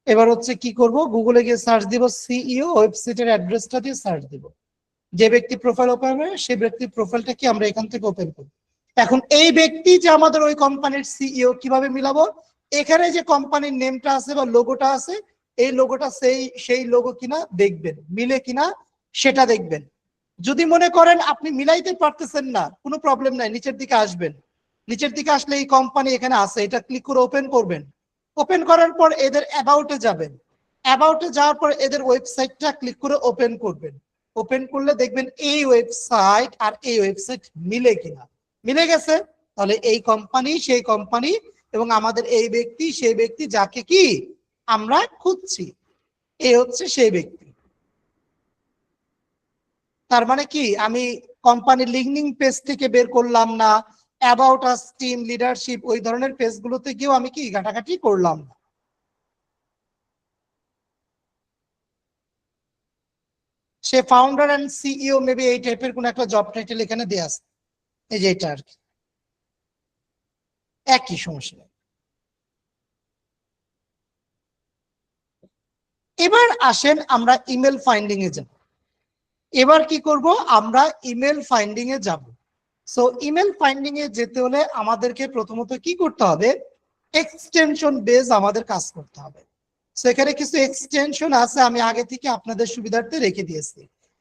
A: এবার হচ্ছে কি করব, গুগলে গিয়ে সার্চ দিব সিইও, ওয়েবসাইটের অ্যাড্রেসটা দিয়ে সার্চ দিব। যে ব্যক্তি প্রোফাইল ওপেন হবে সেই ব্যক্তির প্রোফাইলটা কি আমরা এখান থেকে ওপেন করব। এখন এই ব্যক্তি যে আমাদের ওই কোম্পানির সিইও কিভাবে মিলাবো, এখানে যে কোম্পানির নেমটা আছে বা লোগোটা আছে, এই লোগোটা সেই লোগো কিনা দেখবেন, মিলে কিনা সেটা দেখবেন। যদি মনে করেন আপনি মিলাইতে পারতেছেন না, কোনো প্রবলেম নাই, নিচের দিকে আসবেন। নিচের দিকে আসলে এই কোম্পানি এখানে আছে, এটা ক্লিক করে ওপেন করবেন। ওপেন করার পর এদের অ্যাবাউটে যাবেন। অ্যাবাউটে যাওয়ার পর এদের ওয়েবসাইটটা ক্লিক করে ওপেন করবেন। ওপেন করলে দেখবেন এই ওয়েবসাইট আর এই ওয়েবসাইট মিলে কিনা। মিলে গেছে, তাহলে এই কোম্পানি সেই কোম্পানি এবং আমাদের এই ব্যক্তি সেই ব্যক্তি যাকে কি আমরা খুঁজছি, এই হচ্ছে সেই ব্যক্তি। তার মানে কি আমি কোম্পানির লিঙ্কডিন পেজ থেকে বের করলাম না, অ্যাবাউট আস, টিম, লিডারশিপ ওই ধরনের পেজগুলোতে গিয়েও আমি কি ঘাটাঘাটি করলাম না। সে ফাউন্ডার এন্ড সিইও মেবি এই টাইপের কোন একটা জব টাইটেল এখানে দেয়া আছে, এই যে এটা আর কি, একই সমস্যা। এবার আসেন আমরা ইমেল ফাইন্ডিং এ যাব। এবার কি করব, আমরা ইমেল ফাইন্ডিং এ যাব। সো ইমেল ফাইন্ডিং এ যেতে হলে আমাদেরকে প্রথমত কি করতে হবে, এক্সটেনশন বেস আমাদের কাজ করতে হবে। সো এখানে কিছু এক্সটেনশন আছে, আমি আগে থেকে আপনাদের সুবিধার্থে রেখে দিয়েছি,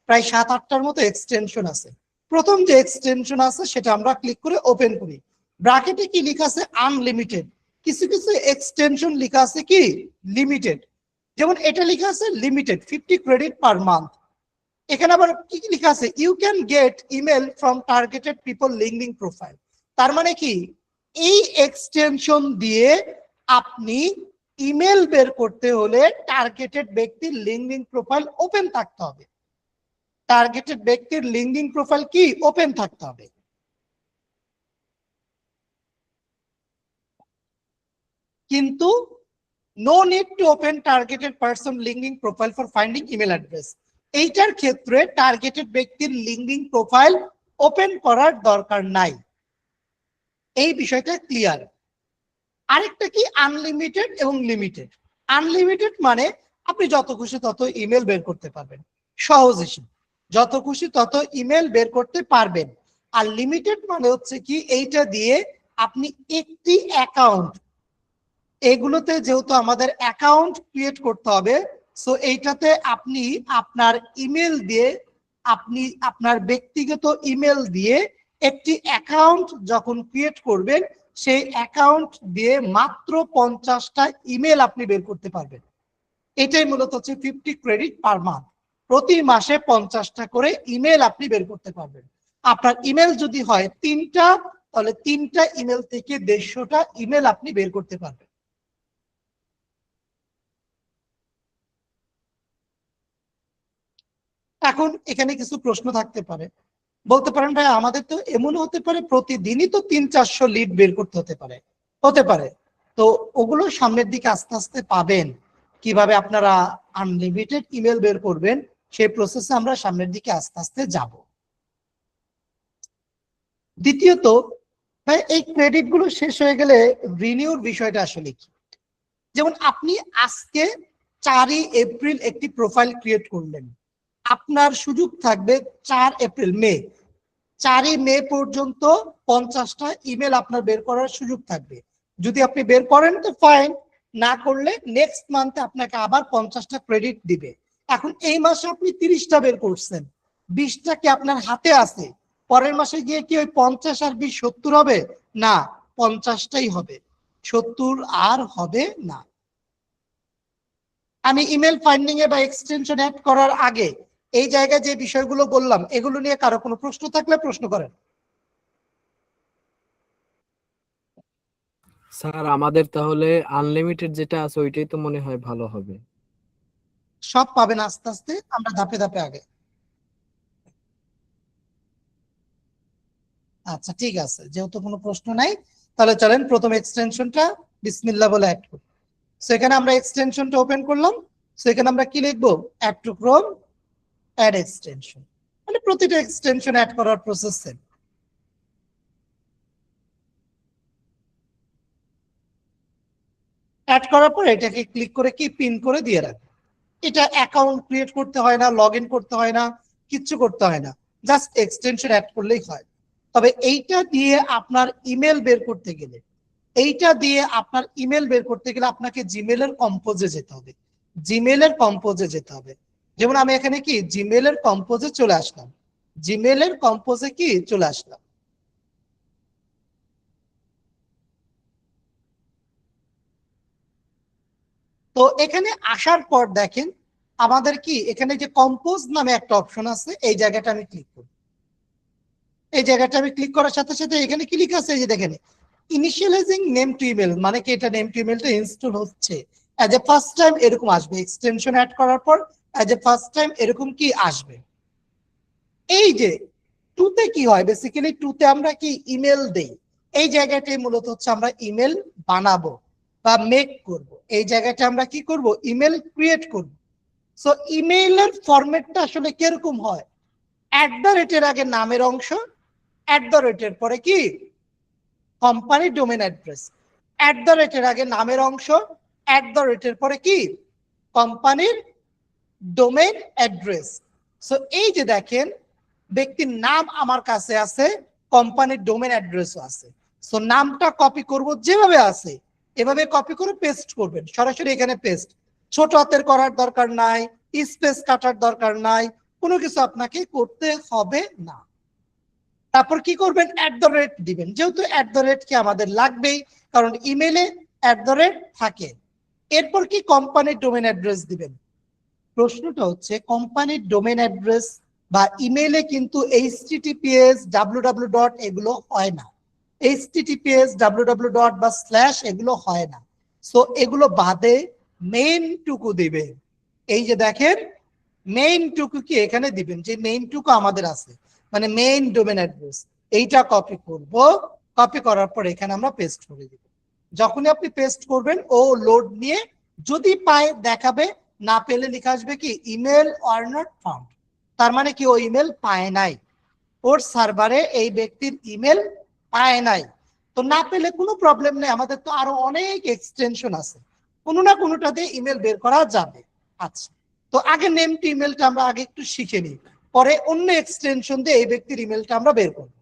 A: প্রায় 7-8টার মতো এক্সটেনশন আছে। প্রথম যে এক্সটেনশন আছে সেটা আমরা ক্লিক করে ওপেন করি। ব্র্যাকেটে কি লেখা আছে, আনলিমিটেড। কিছু কিছু এক্সটেনশন লেখা আছে কি লিমিটেড, যেমন এটা লেখা আছে লিমিটেড 50 ক্রেডিট পার মান্থ। এখানে আবার কি কি লেখা আছে, you can get email from targeted people LinkedIn profile. তার মানে কি এই এক্সটেনশন দিয়ে আপনি ইমেল বের করতে হলে টার্গেটেড ব্যক্তির লিঙ্কডিন প্রোফাইল ওপেন থাকতে হবে। টার্গেটেড ব্যক্তির লিঙ্কডিন প্রোফাইল কি ওপেন থাকতে হবে। কিন্তু no need to open targeted person LinkedIn profile for finding email address. এইটার ক্ষেত্রে টার্গেটেড ব্যক্তির লিঙ্কডিন প্রোফাইল ওপেন করার দরকার নাই, এই বিষয়টা ক্লিয়ার। আরেকটা কি আনলিমিটেড এবং লিমিটেড। আনলিমিটেড মানে আপনি যত খুশি তত ইমেল বের করতে পারবেন, সহজ হিসেবে যত খুশি তত ইমেল বের করতে পারবেন। আর লিমিটেড মানে হচ্ছে কি এইটা দিয়ে আপনি একটি অ্যাকাউন্ট, এগুলোতে যেহেতু আমাদের অ্যাকাউন্ট ক্রিয়েট করতে হবে, সো এইটাতে আপনি আপনার ইমেল দিয়ে, আপনি আপনার ব্যক্তিগত ইমেল দিয়ে একটি অ্যাকাউন্ট যখন ক্রিয়েট করবেন, সেই অ্যাকাউন্ট দিয়ে মাত্র 50টা ইমেল আপনি বের করতে পারবেন। এটাই মূলত হচ্ছে 50 ক্রেডিট পার মান্থ। প্রতি মাসে 50টা করে ইমেল আপনি বের করতে পারবেন। আপনার ইমেল যদি হয় 3টা, তাহলে 3টা ইমেল থেকে 150টা ইমেল আপনি বের করতে পারবেন। এখন এখানে কিছু প্রশ্ন থাকতে পারে, বলতে পারেন ভাই আমাদের তো এমন হতে পারে প্রতিদিনই তো 300-400 লিড বের করতে হতে পারে। তো ওগুলো সামনের দিকে আস্তে আস্তে পাবেন। কিভাবে আপনারা আনলিমিটেড ইমেল বের করবেন সেই প্রসেসে আমরা সামনের দিকে আস্তে আস্তে যাব। দ্বিতীয়ত ভাই এই ক্রেডিট গুলো শেষ হয়ে গেলে রিনিউর বিষয়টা আসলে কি। যেমন আপনি আজকে 4 এপ্রিল একটি প্রোফাইল ক্রিয়েট করলেন, আপনার সুযোগ থাকবে 4 এপ্রিল মে 4 মে পর্যন্ত 50টা ইমেল আপনার বের করার সুযোগ থাকবে। যদি আপনি বের করেন তো ফাইন, না করলে নেক্সট মান্থে আপনাকে আবার 50টা ক্রেডিট দিবে। এখন এই মাসে আপনি 30টা বের করছেন, 20টা কি আপনার হাতে আছে, পরের মাসে গিয়ে কি ওই 50 আর 20 70 হবে না, 50টাই হবে, 70 আর হবে না। আমি ইমেল ফাইন্ডিং এ বা এক্সটেনশন অ্যাড করার আগে এই জায়গায় যে বিষয়গুলো বললাম এগুলো নিয়ে কারো কোনো প্রশ্ন থাকলে প্রশ্ন করেন।
I: স্যার আমাদের তাহলে আনলিমিটেড যেটা আছে ওইটাই তো মনে হয় ভালো হবে।
A: সব পাবেন আস্তে আস্তে, আমরা ধাপে ধাপে আগে। আচ্ছা ঠিক আছে, যেহেতু কোনো প্রশ্ন নাই তাহলে চলেন প্রথম এক্সটেনশনটা বিসমিল্লাহ বলে অ্যাড করি। সেখানে আমরা এক্সটেনশনটা ওপেন করলাম, সেখানে আমরা কি লিখবো, add to Chrome, add extension. মানে প্রতিটা এক্সটেনশন অ্যাড করার প্রসেস সেম। অ্যাড করার পর এটাকে ক্লিক করে কি পিন করে দিয়ে রাখবো। এটা অ্যাকাউন্ট ক্রিয়েট করতে হয় না, লগ ইন করতে হয় না, কিচ্ছু করতে হয় না, জাস্ট এক্সটেনশন অ্যাড করলেই হয়। তবে এইটা দিয়ে আপনার ইমেল বের করতে গেলে এইটা দিয়ে আপনার ইমেল বের করতে গেলে আপনাকে জিমেলের কম্পোজে যেতে হবে, জিমেলের কম্পোজে যেতে হবে। যেমন আমি এখানে কি জিমেলের কম্পোজে চলে আসলাম, জিমেলের কম্পোজে কি চলে আসলাম। তো এখানে আসার পর দেখেন আমাদের কি এখানে যে কম্পোজ নামে একটা অপশন আছে, এই জায়গাটা আমি ক্লিক করব। এই জায়গাটা আমি ক্লিক করার সাথে সাথে এখানে কি লেখা আছে, এই যে দেখেন ইনিশিয়ালাইজিং নেম টু ইমেল, মানে কি এটা নেম টু ইমেলটা ইনস্টল হচ্ছে অ্যাজ এ ফার্স্ট টাইম এরকম আসবে, এক্সটেনশন অ্যাড করার পর অ্যাজ এ ফার্স্ট টাইম এরকম কি আসবে। এই যে টুতে কি হয়, বেসিক্যালি টুতে আমরা কি ইমেল দেই, এই জায়গাটাই মূলত হচ্ছে আমরা ইমেল বানাবো বা মেক করব, এই জায়গাটা আমরা কি করব, ইমেল ক্রিয়েট করব। সো ইমেইলের ফরম্যাটটা আসলে কিরকম হয়, @এর আগে নামের অংশ, @এর পরে কি কোম্পানি ডোমেন অ্যাড্রেস, এর আগে নামের অংশ, এর পরে কি কোম্পানির ডোমেন অ্যাড্রেস। সো এই যে দেখেন ব্যক্তির নাম আমার কাছে আছে, কোম্পানির ডোমেন অ্যাড্রেসও আছে। সো নামটা কপি করব যেভাবে আছে এভাবে কপি করে পেস্ট করবেন, সরাসরি এখানে পেস্ট, ছোট হাতের করার দরকার নাই, স্পেস কাটার দরকার নাই, কোনো কিছু আপনাকে করতে হবে না। তারপর কি করবেন, দিবেন, যেহেতু কি আমাদের লাগবেই, কারণ ইমেলে থাকে। এরপর কি কোম্পানির ডোমেন অ্যাড্রেস দিবেন। প্রশ্নটা হচ্ছে কোম্পানির ডোমেন অ্যাড্রেস বা ইমেলে কিন্তু https www এগুলো হয় না, https www বা স্ল্যাশ এগুলো হয় না। সো এগুলো বাদে মেইন টুকু দিবে, এই যে দেখেন মেইন টুকু কি এখানে দিবেন, যে মেইন টুকু আমাদের আছে মানে মেইন ডোমেন অ্যাড্রেস, এইটা কপি করব, কপি করার পর এখানে আমরা পেস্ট করে দিব। যখনই আপনি পেস্ট করবেন ও লোড নিয়ে যদি পায় দেখাবে, না পেলে লেখা আসবে কি ইমেল অর নট ফাউন্ড, তার মানে কি ও ইমেল পায় নাই, ওর সার্ভারে এই ব্যক্তির ইমেল পায় নাই। তো না পেলে কোনো প্রবলেম নেই, আমাদের তো আরো অনেক এক্সটেনশন আছে, কোনো না কোনোটাতে ইমেল বের করা যাবে। আচ্ছা, তো আগে নেম টু ইমেলটা আমরা আগে একটু শিখে নিই, পরে অন্য এক্সটেনশন দিয়ে এই ব্যক্তির ইমেলটা আমরা বের করব।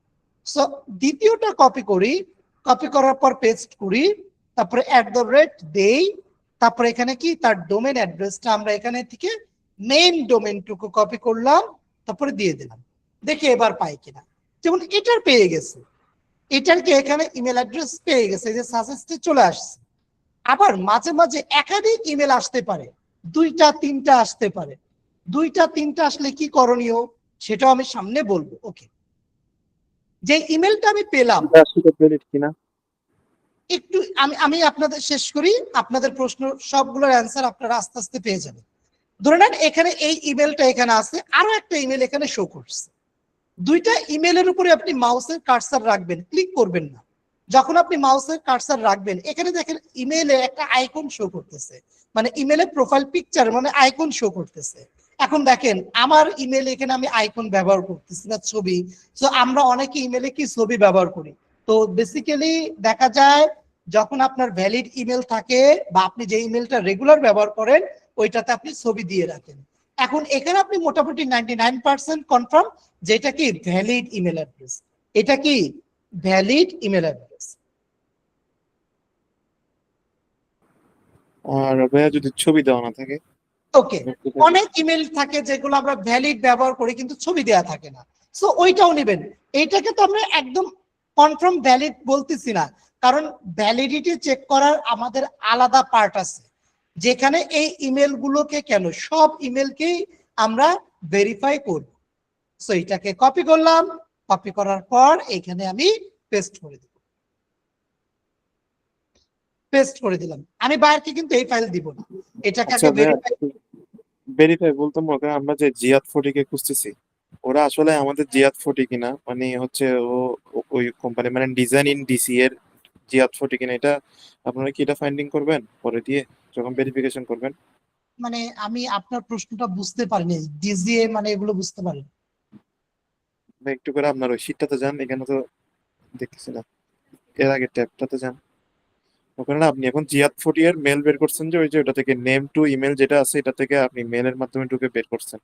A: সো দ্বিতীয়টা কপি করি, কপি করার পর পেস্ট করি, তারপরে দেই, তারপরে এখানে কি তার ডোমেন অ্যাড্রেসটা আমরা এখানে থেকে মেইন ডোমেনটুকু কপি করলাম, তারপরে দিয়ে দিলাম, দেখি এবার পাই কিনা। যেমন এটার পেয়ে গেছে, এটার কি এখানে ইমেল অ্যাড্রেস পেয়ে গেছে, যে সাজেস্টে চলে আসছে। আবার মাঝে মাঝে একাধিক ইমেল আসতে পারে, 2টা 3টা আসতে পারে, 2টা 3টা আসলে কি করণীয় সেটাও আমি সামনে বলবো। ওকে, যে ইমেলটা আমি পেলাম,
B: কিনা
A: একটু আমি আপনাদের শেষ করি, আপনাদের প্রশ্ন সবগুলোর অ্যান্সার আপনারা আস্তে আস্তে পেয়ে যাবেন। ধরে নেন এখানে এই ইমেলটা এখানে আছে, আরো একটা ইমেল এখানে শো করছে, 2টা ইমেলের উপরে আপনি মাউসের কার্সার রাখবেন, ক্লিক করবেন না। যখন আপনি মাউসের কার্সার রাখবেন এখানে দেখেন ইমেলে একটা আইকন শো করতেছে, মানে ইমেলে প্রোফাইল পিকচার মানে আইকন শো করতেছে। এখন দেখেন আমার ইমেল এখানে আমি আইকন ব্যবহার করতেছি না, ছবি। তো আমরা অনেকে ইমেলে কি ছবি ব্যবহার করি, তো বেসিক্যালি দেখা যায় যখন আপনার ভ্যালিড ইমেল থাকে বা আপনি যে ইমেলটা রেগুলার ব্যবহার করেন ওইটাতে আপনি ছবি দিয়ে রাখেন। এখন এখানে আপনি মোটামুটি 99% কনফার্ম যেটা কি ভ্যালিড ইমেল অ্যাড্রেস, এটা কি ভ্যালিড ইমেল অ্যাড্রেস।
B: আর ভাইয়া যদি ছবি দেওয়া না থাকে,
A: ওকে, অনেক ইমেল থাকে যেগুলো আমরা ভ্যালিড ব্যবহার করি কিন্তু ছবি দেওয়া থাকে না, সো ওইটাও নেবেন। এইটাকে তো আমরা একদম কনফার্ম ভ্যালিড বলতেছি না, কারণ ভ্যালিডিটি চেক করার আমাদের আলাদা পার্ট আছে, যেখানে এই ইমেল গুলোকে কেন সব ইমেলকেই আমরা ভেরিফাই করব। সো এটাকে কপি করলাম, কপি করার পর এখানে আমি পেস্ট করে দিব, পেস্ট করে দিলাম। আমি বাইরকে কিন্তু এই ফাইল দিব না, এটাকে আগে ভেরিফাই।
B: ভেরিফাই বলতে মনে করেন আমরা যে জিয়াদ ফটিকে খুঁজতেছি, ওরা আসলে আমাদের জিয়াদ ফটি কিনা, মানে হচ্ছে ওই কোম্পানি মানে ডিজাইন ইন ডিসি এর জিয়াদ ফটি কিনা, এটা আপনারা কি এটা ফাইন্ডিং করবেন পরে দিয়ে যখন ভেরিফিকেশন করবেন?
A: মানে আমি আপনার প্রশ্নটা বুঝতে পারিনি, ডিজিএ মানে এগুলো বুঝতে পারি।
B: বা একটু করে আপনার ওই শীটটাতে যান, এখানে তো দেখতেছি না, এর আগে ট্যাবটাতে যান, ওখানে আপনি এখন জিয়াদ ফটি এর মেল বের করছেন, যে ওই যে ওটা থেকে নেম টু ইমেল যেটা আছে এটা থেকে আপনি মেলের মাধ্যমে ঢুকে বের করছেন।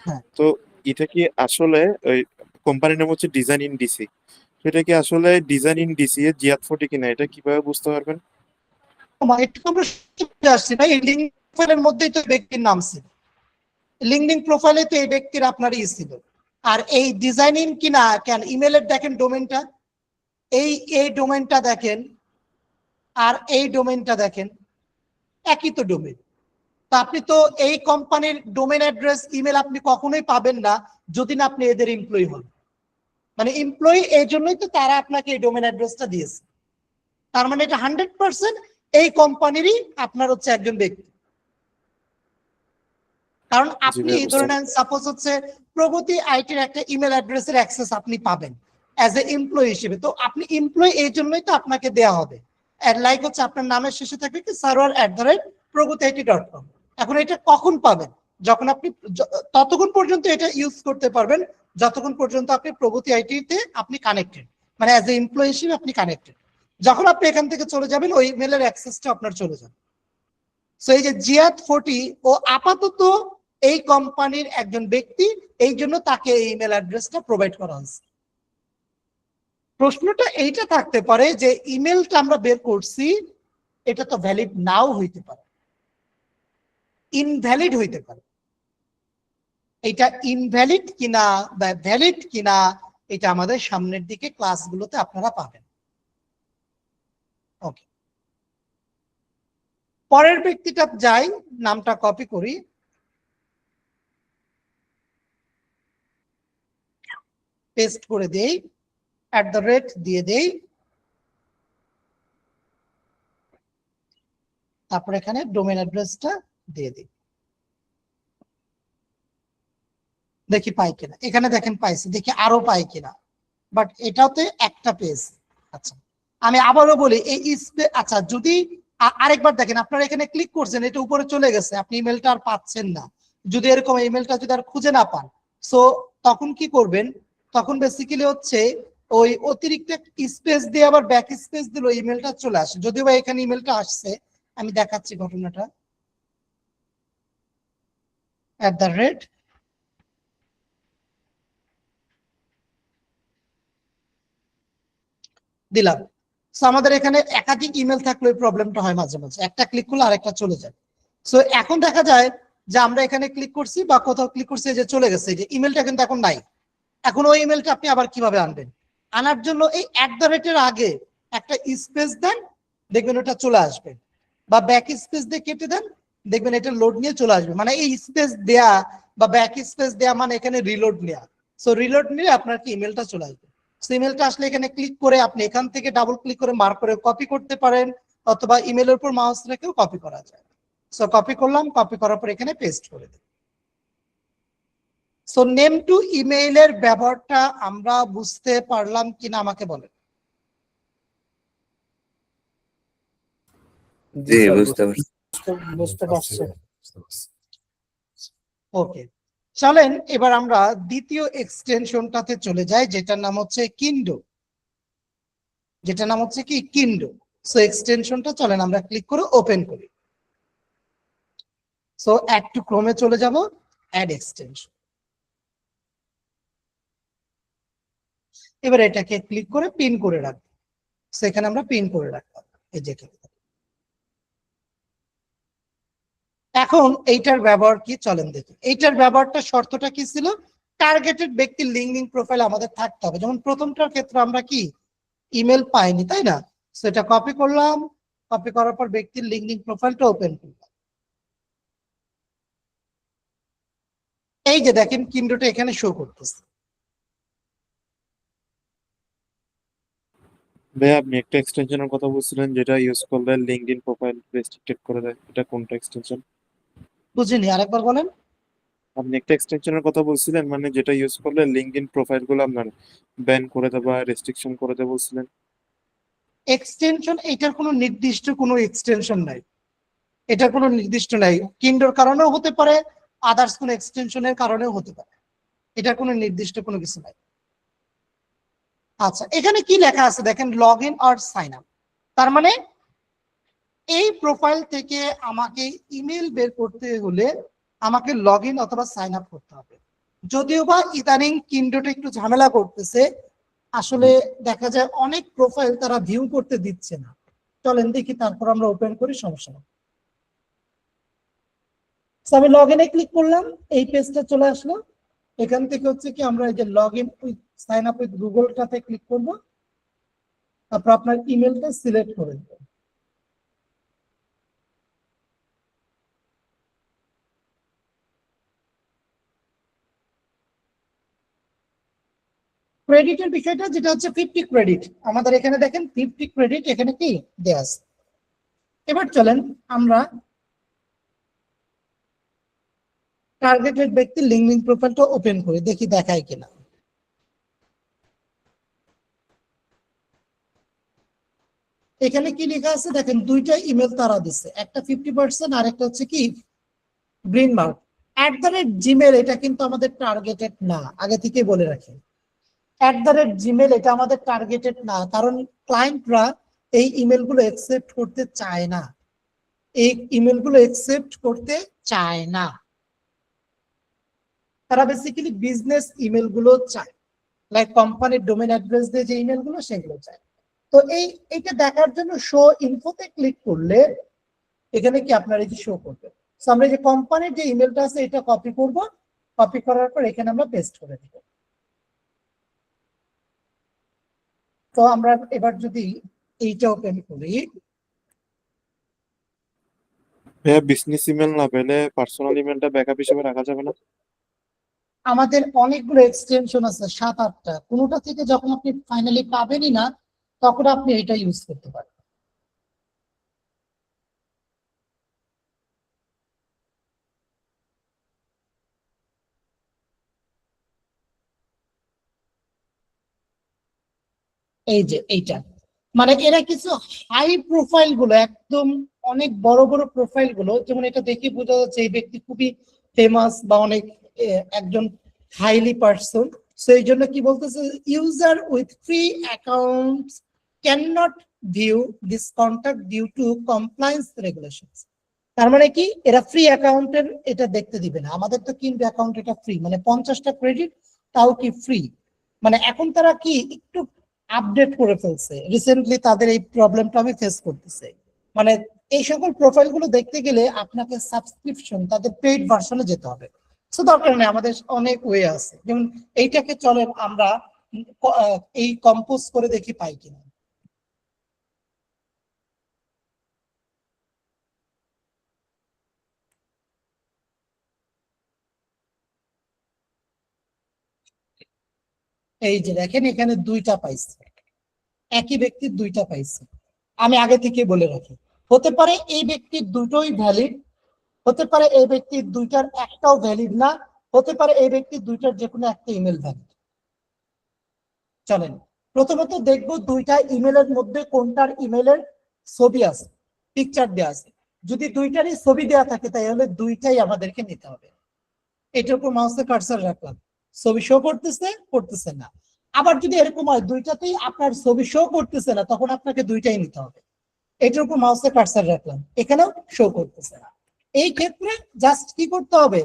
A: হ্যাঁ।
B: তো এটা কি আসলে ওই কোম্পানির নাম হচ্ছে ডিজাইন ইন ডিসি, এটা কি আসলে ডিজাইন ইন ডিসি এর জিয়াদ 40 কিনা, এটা কিভাবে বুঝতে পারবেন?
A: একটু আমরা শিখে আসছি না, এই লিঙ্ক প্রোফাইলের মধ্যেই তো ব্যক্তির নাম ছিল, লিঙ্কডিন প্রোফাইলে তো এই ব্যক্তির আপনার ছিল। আর এই ডিজাইনিং কিনা কেন, ইমেলের দেখেন ডোমেনটা, এই ডোমেনটা দেখেন আর এই ডোমেনটা দেখেন, একই তো ডোমেন। তা আপনি তো এই কোম্পানির ডোমেন অ্যাড্রেস ইমেল আপনি কখনোই পাবেন না যদি না আপনি এদের এমপ্লয়ি হন। মানে এমপ্লয়ি এই জন্যই তো তারা আপনাকে এই ডোমেন অ্যাড্রেসটা দিয়েছে। তার মানে এটা 100% এই কোম্পানিরই আপনার হচ্ছে একজন ব্যক্তি। কারণ আপনি
B: ভাইয়া, বুঝতে
A: ধরে নেন সাপোজ হচ্ছে প্রগতি আইটির একটা ইমেল অ্যাড্রেসের অ্যাক্সেস আপনি পাবেন অ্যাজ এ এমপ্লয়ি হিসেবে, তো আপনি এমপ্লয়ি এই জন্যই তো আপনাকে দেওয়া হবে। আর লাইক হচ্ছে আপনার নামের শেষে থাকবে কি server@progotit.com। এখন এটা কখন পাবেন? যখন আপনি ততক্ষণ পর্যন্ত এটা ইউজ করতে পারবেন যতক্ষণ পর্যন্ত আপনি প্রগতি আইটিতে আপনি কানেক্টেড, মানে অ্যাজ এ এমপ্লয়ি হিসেবে আপনি কানেক্টেড। যখন আপনি এখান থেকে চলে যাবেন ওই ইমেলের অ্যাক্সেসটা আপনার চলে যাবে। সো এই যে জিয়াদ 40 ও আপাতত এই কোম্পানির একজন ব্যক্তি, এই জন্য তাকে এই ইমেল অ্যাড্রেসটা প্রোভাইড করা হয়েছে। প্রশ্নটা এইটা থাকতে পারে যে ইমেলটা আমরা বের করছি এটা তো ভ্যালিড নাও হইতে পারে, ইনভ্যালিড হইতে পারে। এটা ইনভ্যালিড কিনা বা ভ্যালিড কিনা এটা আমাদের সামনের দিকে ক্লাসগুলোতে আপনারা পাবেন। ওকে, পরের ব্যক্তিটা যাই, নামটা কপি করি, পেস্ট করে দেই, @ দিয়ে দেই, তারপর এখানে ডোমেন অ্যাড্রেসটা দিয়ে দিই, দেখি পাই কিনা। এখানে দেখেন পাইছি, দেখি আরো পাই কিনা, বাট এটাতে একটা পেজ। আচ্ছা আমি আবারও বলি এই আচ্ছা যদি আরেকবার দেখেন, আপনারা এখানে ক্লিক করছেন, এটা উপরে চলে গেছে, আপনি ইমেলটা আর পাচ্ছেন না। যদি এরকম ইমেলটা যদি আর খুঁজে না পান, সো তখন কি করবেন? তখন বেসিক্যালি হচ্ছে ওই অতিরিক্ত স্পেস দিয়ে আবার ব্যাক স্পেস দিলে ইমেলটা চলে আসে। যদিও বা এখানে ইমেলটা আসছে, আমি দেখাচ্ছি ঘটনাটা। @ দিলাম। সো আমাদের এখানে একাধিক ইমেল থাকলে ওই প্রবলেমটা হয় মাঝে মাঝে, একটা ক্লিক করলে আরেকটা চলে যায়। সো এখন দেখা যায় যে আমরা এখানে ক্লিক করছি বা কোথাও ক্লিক করছি, যে চলে গেছে, যে ইমেলটা কিন্তু এখন নাই। এখন ওই ইমেলটা আপনি আবার কিভাবে আনবেন? আনার জন্য এই @ আগে একটা স্পেস দেন, দেখবেন ওটা চলে আসবে, বা ব্যাক স্পেস দিয়ে কেটে দেন, দেখবেন এটা লোড নিয়ে চলে আসবে। মানে এই স্পেস দেয়া বা ব্যাক স্পেস দেয়া মানে এখানে রিলোড নেওয়া। সো রিলোড নিলে আপনার কি ইমেলটা চলে আসবে। ইমেলটা আসলে এখানে ক্লিক করে আপনি এখান থেকে ডাবল ক্লিক করে মার্ক করে কপি করতে পারেন, অথবা ইমেলের উপর মাউস রেখেও কপি করা যায়। সো কপি করলাম, কপি করার পর এখানে পেস্ট করে দিই। সো নেম টু ইমেইলের ব্যবহারটা আমরা বুঝতে পারলাম কিনা আমাকে বলেন।
I: জি স্যার,
F: বুঝতে পারছি।
A: ওকে, চলেন এবার আমরা দ্বিতীয় এক্সটেনশনটাতে চলে যাই, যেটার নাম হচ্ছে কিন্ডো, যেটার নাম হচ্ছে কি কিন্ডো। সো এক্সটেনশনটা চলেন আমরা ক্লিক করে ওপেন করি। সো অ্যাড টু ক্রোমে চলে যাব, অ্যাড এক্সটেনশন। এবার এটাকে ক্লিক করে পিন করে রাখবো, সেখানে আমরা পিন করে রাখবো এই যে এখানে। এখন এইটার ব্যবহার কি চলেন দেখি। এইটার ব্যবহারটা শর্তটা কি ছিল? টার্গেটেড ব্যক্তির লিঙ্কডিন প্রোফাইল আমাদের থাকতে হবে। যেমন প্রথমটার ক্ষেত্রে আমরা কি ইমেল পাইনি, তাই না? সেটা কপি করলাম, কপি করার পর ব্যক্তির লিঙ্কডিন প্রোফাইলটা ওপেন করলাম। এই যে দেখেন কিন্ডোটা এখানে শো করতেছে।
B: ভাইয়া, আপনি একটা এক্সটেনশনের কথা বলছিলেন যেটা ইউজ করলে লিঙ্কডইন প্রোফাইল রেস্ট্রিক্টেড করে দেয়, এটা কোনটা এক্সটেনশন?
A: বুঝিনি, আরেকবার বলেন।
B: আপনি একটা এক্সটেনশনের কথা বলছিলেন, মানে যেটা ইউজ করলে লিঙ্কডইন প্রোফাইল গুলো আপনার ব্যান করে দেয় বা রেস্ট্রিকশন করে দেয় বলছিলেন।
A: এক্সটেনশন, এটার কোনো নির্দিষ্ট কোনো এক্সটেনশন নাই, এটার কোনো নির্দিষ্ট নাই। কিন্ডোর কারণেও হতে পারে, আদার্স কোনো এক্সটেনশনের কারণেও হতে পারে, এটার কোনো নির্দিষ্ট কোনো কিছু নাই। আচ্ছা এখানে কি লেখা আছে দেখেন, log in or sign up. তার মানে এই প্রোফাইল থেকে আমাকে ইমেল বের করতে হলে আমাকে লগ ইন অথবা সাইন আপ করতে হবে। যদিও বা ইদানিং কিন্ডোটা একটু ঝামেলা করতেছে, আসলে দেখা যায় অনেক প্রোফাইল তারা ভিউ করতে দিচ্ছে না। চলেন দেখি, তারপর আমরা ওপেন করি, সমস্যা নেই। So, আমি লগ ইনে ক্লিক করলাম, এই পেজটা চলে আসলো। এখান থেকে হচ্ছে কি আমরা এই যে log in with sign up with গুগলটাতে ক্লিক করবো, তারপর আপনার ইমেলটা সিলেক্ট করে দেবেন। ক্রেডিটের বিষয়টা যেটা হচ্ছে 50 ক্রেডিট, আমাদের এখানে দেখেন 50 ক্রেডিট এখানে কি দেয়া আছে। এবার চলেন আমরা টার্গেটেড ব্যক্তির লিঙ্কডইন প্রোফাইলটা ওপেন করি, দেখি দেখায় কিনা। এখানে কি লেখা আছে দেখেন, দুইটা ইমেল তারা দিচ্ছে, একটা 50% আর একটা হচ্ছে কি গ্রিন মার্ক @gmail। এটা কিন্তু আমাদের টার্গেটেড না, আগে থেকে বলে রাখি। @gmail এটা আমাদের টার্গেটেড না, কারণ ক্লায়েন্টরা এই ইমেলগুলো অ্যাকসেপ্ট করতে চায় না, এই ইমেলগুলো অ্যাকসেপ্ট করতে চায় না। তারা বেসিক্যালি বিজনেস ইমেলগুলো চায়, লাইক কোম্পানির ডোমেইন অ্যাড্রেস দিয়ে যে ইমেলগুলো সেগুলো চায়। তো এইটা দেখার জন্য শো ইনফোতে ক্লিক করলে এখানে কি আপনার এই যে শো করবে। সো আমরা যে কোম্পানির যে ইমেলটা আছে এটা কপি করব, কপি করার পর এখানে আমরা পেস্ট করে দিব। তো আমরা এবার যদি এইটা ওপেন করি,
B: ভাইয়া বিজনেস ইমেল না পেলে পার্সোনাল ইমেলটা ব্যাকআপ হিসেবে রাখা যাবে না?
A: আমাদের অনেকগুলো এক্সটেনশন আছে, 7-8টা, কোনোটা থেকে যখন আপনি ফাইনালি পাবেনই না তখন আপনি এটা ইউজ করতে পারেন। এই যে এইটা মানে এরা কিছু হাই প্রোফাইল গুলো, একদম অনেক বড় বড় প্রোফাইল গুলো, যেমন এটা দেখে বোঝা যাচ্ছে এই ব্যক্তি খুবই ফেমাস বা অনেক একজন হাইলি পার্সন। সেই জন্য কি বলতেছে, user with free account can not view this contact due to compliance regulations. তার মানে কি এরা ফ্রি অ্যাকাউন্টের এটা দেখতে দিবে না। আমাদের তো কিন্তু অ্যাকাউন্ট এটা ফ্রি, মানে 50টা ক্রেডিট তাও কি ফ্রি। মানে এখন তারা কি একটু আপডেট করে ফেলছে রিসেন্টলি, তাদের এই প্রবলেমটা আমি ফেস করতেছি। মানে এই সকল প্রোফাইল গুলো দেখতে গেলে আপনাকে সাবস্ক্রিপশন, তাদের পেইড ভার্সনে যেতে হবে। সো দরকার নেই, আমাদের অনেক ওয়ে আছে। যেমন এইটাকে চলেন আমরা এই কম্পোজ করে দেখি পাই কিনা। এই যে দেখেন এখানে দুইটা পাইছে, একই ব্যক্তির দুইটা পাইছে। আমি আগে থেকে বলে রাখি, হতে পারে এই ব্যক্তির দুটোই ভ্যালিড, হতে পারে এই ব্যক্তির দুইটার একটাও ভ্যালিড না, হতে পারে এই ব্যক্তির দুইটার যে কোনো একটা ইমেল ভ্যালিড। চলেন প্রথমত দেখবো দুইটা ইমেলের মধ্যে কোনটার ইমেলের ছবি আছে, পিকচার দেওয়া আছে। যদি দুইটারই ছবি দেওয়া থাকে তাহলে দুইটাই আমাদেরকে নিতে হবে। এটার উপর মাউসে কার্সার রাখলাম, ছবি শো করতেছে করতেছে না। আবার যদি এরকম হয় দুইটাতেই আপনার ছবি শো করতেছে না, তখন আপনাকে দুইটাই নিতে হবে। এটার উপর মাউসে কার্সার রাখলাম, এখানেও শো করতেছে না। এই ক্ষেত্রে জাস্ট কি করতে হবে,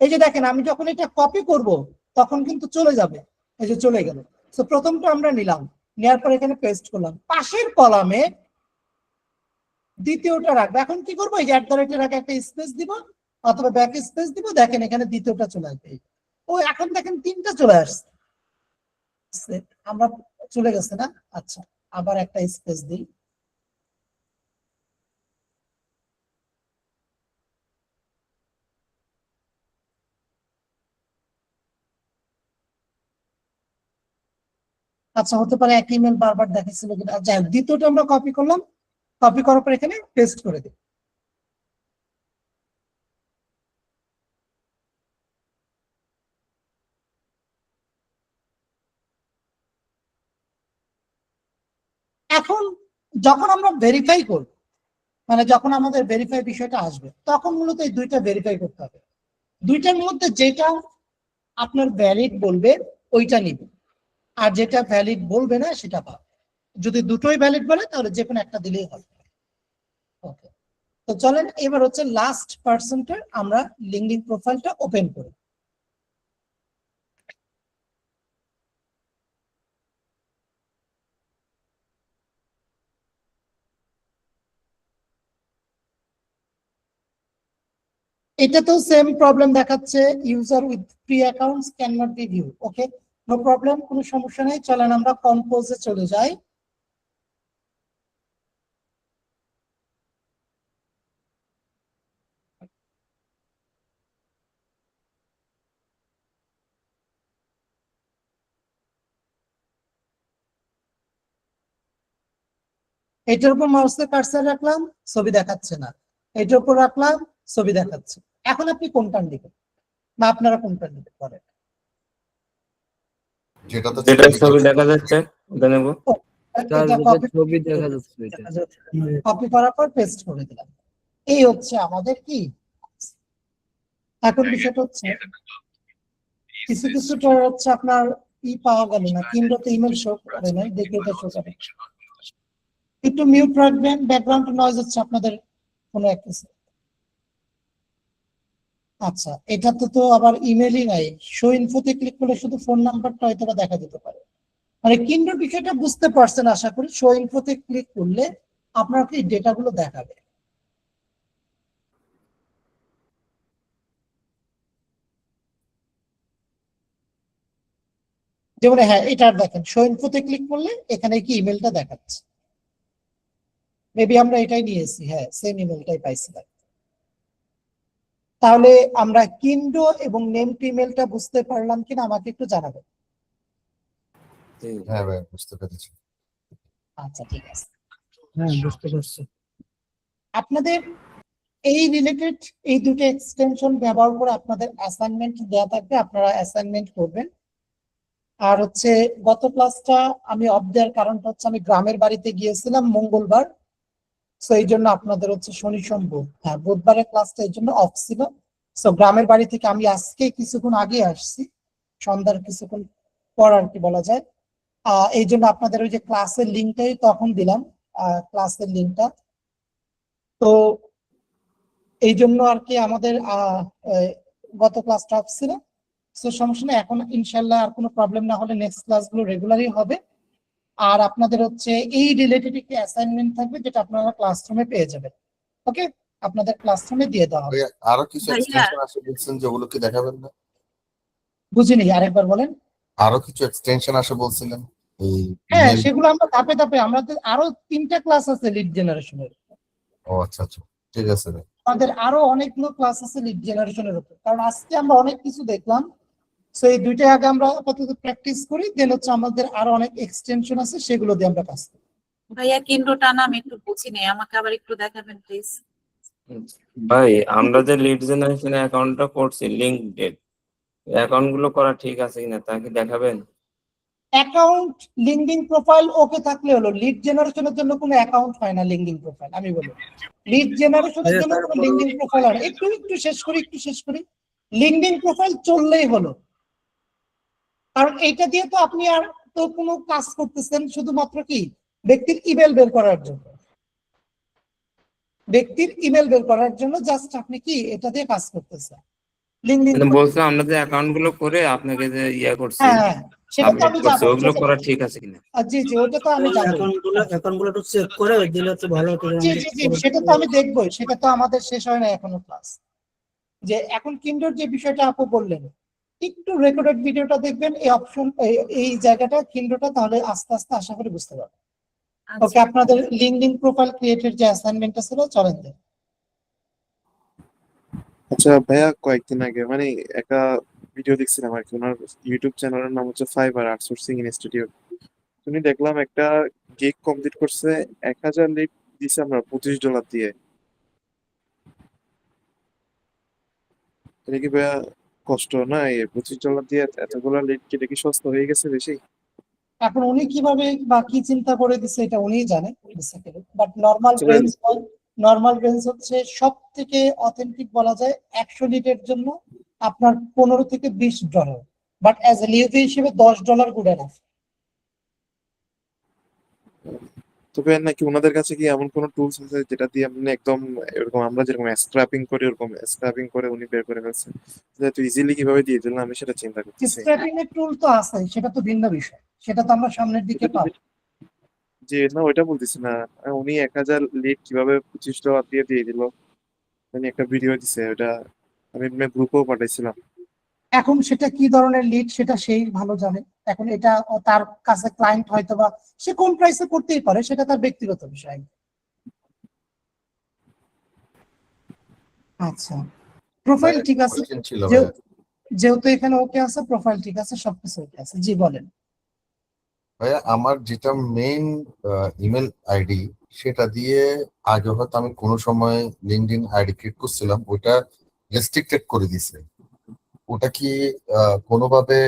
A: এই যে দেখেন আমি যখন এটা কপি করব তখন কিন্তু চলে যাবে, এই যে চলে গেল। তো প্রথমটা আমরা নিলাম, নেওয়ার পর এখানে পেস্ট করলাম, পাশের কলামে দ্বিতীয়টা রাখবো। এখন কি করবো, এই যে @এর আগে একটা স্পেস দিব অথবা ব্যাক স্পেস দিব, দেখেন এখানে দ্বিতীয়টা চলে আসবে। ও এখন দেখেন তিনটা চলে আসছে, আমরা চলে গেছে না। আচ্ছা আবার একটা স্পেস দিই, আচ্ছা হতে পারে এক ইমেল বারবার দেখাচ্ছিল কিনা। যাই হোক, দ্বিতীয়টা আমরা কপি করলাম, কপি করার পর এখানে পেস্ট করে দিই। এখন যখন আমরা ভেরিফাই করব, মানে যখন আমাদের ভেরিফাই বিষয়টা আসবে, তখন মূলত এই দুইটা ভেরিফাই করতে হবে। দুইটার মধ্যে যেটা আপনার ভ্যালিড বলবে ওইটা নিবে, আর যেটা ভ্যালিড বলবে না সেটা পাবে। যদি দুটোই ভ্যালিড বলে তাহলে যে কোনো একটা দিলেই হবে। ওকে, তো চলেন এবার হচ্ছে লাস্ট পার্সনটার আমরা লিঙ্কডইন প্রোফাইলটা ওপেন করি। এটাতেও সেম প্রবলেম দেখাচ্ছে, user with free accounts can not be view. Okay, no problem, কোনো সমস্যা নেই। চলেন আমরা কম্পোজে চলে যাই। এটার উপর মাউসের কার্সার রাখলাম, ছবি দেখাচ্ছে না। এটার উপর রাখলাম, ছবি দেখাচ্ছে। এখন আপনি কোনটা নেবেন, বা আপনারা কোনটা নেবেন করেন?
E: যেটাতে
J: যেটা
E: ছবি
J: ছবি
E: দেখা
J: দেখা যাচ্ছে ওটা নেবো।
I: তার
A: এটা
I: যেটা ছবি দেখা যাচ্ছে ওইটা।
A: কপি করার পর পেস্ট করে দিলাম। এই হচ্ছে আমাদের কি। এখন বিষয়টা হচ্ছে কিছু কিছুটা হচ্ছে আপনার পাওয়া গেল না, কিংবা ইমেল শো করে নাই, দেখে এটা শো করে। একটু মিউট রাখবেন, ব্যাকগ্রাউন্ড নয়েজ হচ্ছে আপনাদের কোনো এক কিছু। আচ্ছা, এটা তো আবার ইমেলই নাই। শো ইনফোতে ক্লিক করলে শুধু ফোন নাম্বারটা হয়তো বা দেখা যেতে পারে। মানে কিন্ডার বিষয়টা বুঝতে পারছেন আশা করি। শো ইনফোতে ক্লিক করলে আপনার এই ডেটাগুলো দেখাবে। যেমন হ্যাঁ, এটা দেখেন, শো ইনফোতে ক্লিক করলে এখানে কি ইমেলটা দেখাচ্ছে। মেবি আমরা এটাই নিয়েছি, হ্যাঁ সেম ইমেলটাই পাইছিলাম। তাহলে আমরা কিন্ডো এবং নেম ইমেলটা বুঝতে পারলাম কিনা আমাকে একটু জানাবেন।
E: হ্যাঁ ভাই, বুঝতে পেরেছি।
A: আচ্ছা ঠিক আছে।
F: হ্যাঁ, বুঝতে পারছি।
A: আপনাদের এই রিলেটেড এই দুটো এক্সটেনশন ব্যবহার করে আপনাদের অ্যাসাইনমেন্ট দেওয়া থাকবে, আপনারা অ্যাসাইনমেন্ট করবেন। আর হচ্ছে গত ক্লাসটা আমি অফ দেওয়ার কারণটা হচ্ছে আমি গ্রামের বাড়িতে গিয়েছিলাম মঙ্গলবার, সো এই জন্য আপনাদের হচ্ছে শনি সোম বুধ, হ্যাঁ বুধবারের ক্লাসটা এই জন্য অফ ছিল। সো গ্রামের বাড়ি থেকে আমি আজকে কিছুক্ষণ আগে আসছি, সন্ধ্যার কিছুক্ষণ পর আর কি বলা যায়। এই জন্য আপনাদের ওই যে ক্লাসের লিঙ্কটাই তখন দিলাম, ক্লাসের লিঙ্কটা। তো এই জন্য আর কি আমাদের গত ক্লাসটা অফ ছিল। তো সমস্যা নেই, এখন ইনশাল্লাহ আর কোনো প্রবলেম না হলে নেক্সট ক্লাসগুলো রেগুলারই হবে। আর আপনাদের হচ্ছে এই রিলেটেড একটি অ্যাসাইনমেন্ট থাকবে যেটা আপনারা ক্লাসরুমে পেয়ে যাবেন। ওকে, আপনাদের ক্লাসরুমে দিয়ে দেওয়া হবে।
E: ভাই, আরো কিছু
D: ভাইয়া
E: এক্সটেনশন আসে বলছেন, যেগুলো কি দেখাবেন না?
A: বুঝিনি, আরেকবার বলেন।
E: আরো কিছু এক্সটেনশন আসে বলছিলেন এই
A: হ্যাঁ,
E: ইমেল।
A: সেগুলো আমরা ধাপে ধাপে, আমাদের আরো 3টা ক্লাস আছে লিড জেনারেশনের।
E: ও আচ্ছা আচ্ছা, ঠিক আছে ভাই।
A: আমাদের আরো অনেকগুলো ক্লাস আছে লিড জেনারেশনের উপর, কারণ আজকে আমরা অনেক কিছু দেখলাম। সো এই দুইটা আগে আমরা আপাতত প্র্যাকটিস করি, দেন হচ্ছে আমাদের আরো অনেক এক্সটেনশন আছে, সেগুলো দিয়ে আমরা কাজ করি।
D: ভাইয়া কিন্ডোটা না আমি একটু বুঝি নাই, আমাকে আবার একটু দেখাবেন প্লিজ।
J: ভাই আমরা যে লিড জেনারেশন অ্যাকাউন্টটা করছি লিঙ্কডইন, অ্যাকাউন্ট গুলো করা ঠিক আছে কিনা তা কি দেখাবেন?
A: অ্যাকাউন্ট লিঙ্কডিন প্রোফাইল ওকে থাকলে হলো, লিড জেনারেশনের জন্য কোনো অ্যাকাউন্ট হয় না লিঙ্কডিন প্রোফাইল। আমি বলি লিড জেনারেশনের জন্য কোনো লিঙ্কডিন প্রোফাইল হয় না। একটু শেষ করি। লিঙ্কডিন প্রোফাইল চললেই হলো, কারণ এইটা দিয়ে তো আপনি আর তো কোনো কাজ করতেছেন, শুধুমাত্র কি ব্যক্তির ইমেল বের করার জন্য। জাস্ট আপনি কি এটা দিয়ে কাজ করতেছেন। লিঙ্কডিন
J: মানে বলছিলাম আমরা যে অ্যাকাউন্ট গুলো করে আপনাকে যে ইয়ে করছি,
A: হ্যাঁ, সেটা তো
J: সাবমিট
A: আমি
J: করছি,
A: জানি,
J: ওগুলো করা ঠিক আছে কিনা?
A: জি ওটা তো আমি জানি।
F: অ্যাকাউন্টগুলো একটু চেক করে দিলে হচ্ছে ভালো হতো।
A: জি, সেটা তো আমি দেখবোই, সেটা তো আমাদের শেষ হয় না এখনো ক্লাস। যে এখন কিন্ডোর যে বিষয়টা আপু বললেন, একটু রেকর্ডেড ভিডিওটা দেখবেন, এই অপশন এই জায়গাটা কিন্ডোটা, তাহলে আস্তে আস্তে আশা করি বুঝতে পারবেন। ওকে,
D: আচ্ছা
A: আপনাদের লিঙ্কডিন প্রোফাইল ক্রিয়েটের যে অ্যাসাইনমেন্টটা ছিল চলেন দেন।
B: আচ্ছা ভাইয়া, কয়েকদিন আগে মানে একটা ভিডিও দেখছিলাম আর কি, ওনার ইউটিউব চ্যানেলের নাম হচ্ছে ফাইবার আউটসোর্সিং ইনস্টিটিউট। তুমি দেখলাম একটা গিগ কমপ্লিট করছে, 1000 লিড দিছে আমরা $25 দিয়ে। এটা কি ভাইয়া কষ্ট না? এই $25 দিয়ে এতগুলো লিড কি, এটা কি সস্তা হয়ে গেছে বেশি?
A: এখন উনি কিভাবে বা কি চিন্তা করে দিছে এটা উনিই জানে, বাট
B: চলেন।
A: নর্মাল রেঞ্জ হচ্ছে সব থেকে অথেন্টিক বলা যায় 100 লিটার জন্য আপনার $15 থেকে $20, বাট অ্যাজ এ লিউভি হিসেবে $10 গুড এনাফ।
B: তবে নাকি ওনাদের কাছে কি এমন কোনো টুলস আছে যেটা দিয়ে আপনি একদম এরকম আমরা যেরকম স্ক্র্যাপিং করি ওরকম স্ক্র্যাপিং করে উনি বের করে ফেলছে, যেহেতু ইজিলি কিভাবে দিয়ে দিলেন আমি সেটা চিন্তা করতেছি।
A: স্ক্র্যাপিং এর টুল তো আছে, সেটা তো ভিন্ন বিষয়, সেটা তো আমরা সামনের দিকে পাবো।
B: যে না ওইটা বলতেছি না, উনি 1000 লিড কিভাবে $25 দিয়ে দিয়ে দিল, উনি একটা ভিডিও দিছে, ওটা আমি গ্রুপেও পাঠাইছিলাম।
A: এখন সেটা কি ধরনের লিড সেটা সেই ভালো জানে। এখন এটা তার কাছে ক্লায়েন্ট হয়তো বা সে কোন প্রাইসে করতেই পারে, সেটা তার ব্যক্তিগত বিষয়। আচ্ছা, প্রোফাইল ঠিক আছে,
E: কোয়েশ্চেন ছিল
A: যে-
E: ভাইয়া।
A: যেহেতু এখানে ওকে আছে, প্রোফাইল ঠিক আছে, সবকিছু ওকে আছে, জি বলেন।
E: ভাইয়া আমার যেটা মেইন ইমেল আইডি, সেটা দিয়ে আগে হয়তো আমি কোনো সময় লিঙ্কডইন আইডি ক্রিয়েট করছিলাম, ওটা রেস্ট্রিক্টেড করে দিছে। ওটা কি কোনোভাবে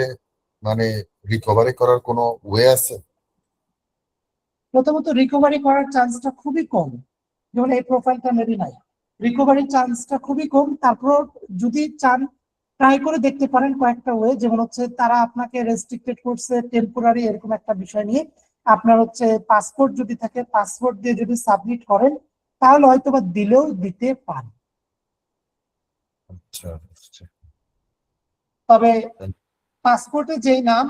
E: মানে রিকভারি করার কোনো ওয়ে আছে?
A: প্রথমত রিকভারি করার চান্সটা খুবই কম, যেমন এই প্রোফাইলটা মেবি নাই, রিকভারির চান্সটা খুবই কম। তারপর যদি চান ট্রাই করে দেখতে পারেন কয়েকটা ওয়ে, যেমন হচ্ছে তারা আপনাকে রেস্ট্রিক্টেড করছে টেম্পোরারি এরকম একটা বিষয় নিয়ে, আপনার হচ্ছে পাসপোর্ট যদি থাকে, পাসপোর্ট দিয়ে যদি সাবমিট করেন তাহলে হয়তো বা দিলেও দিতে পারে।
E: আচ্ছা আচ্ছা।
A: তবে পাসপোর্টে যেই নাম,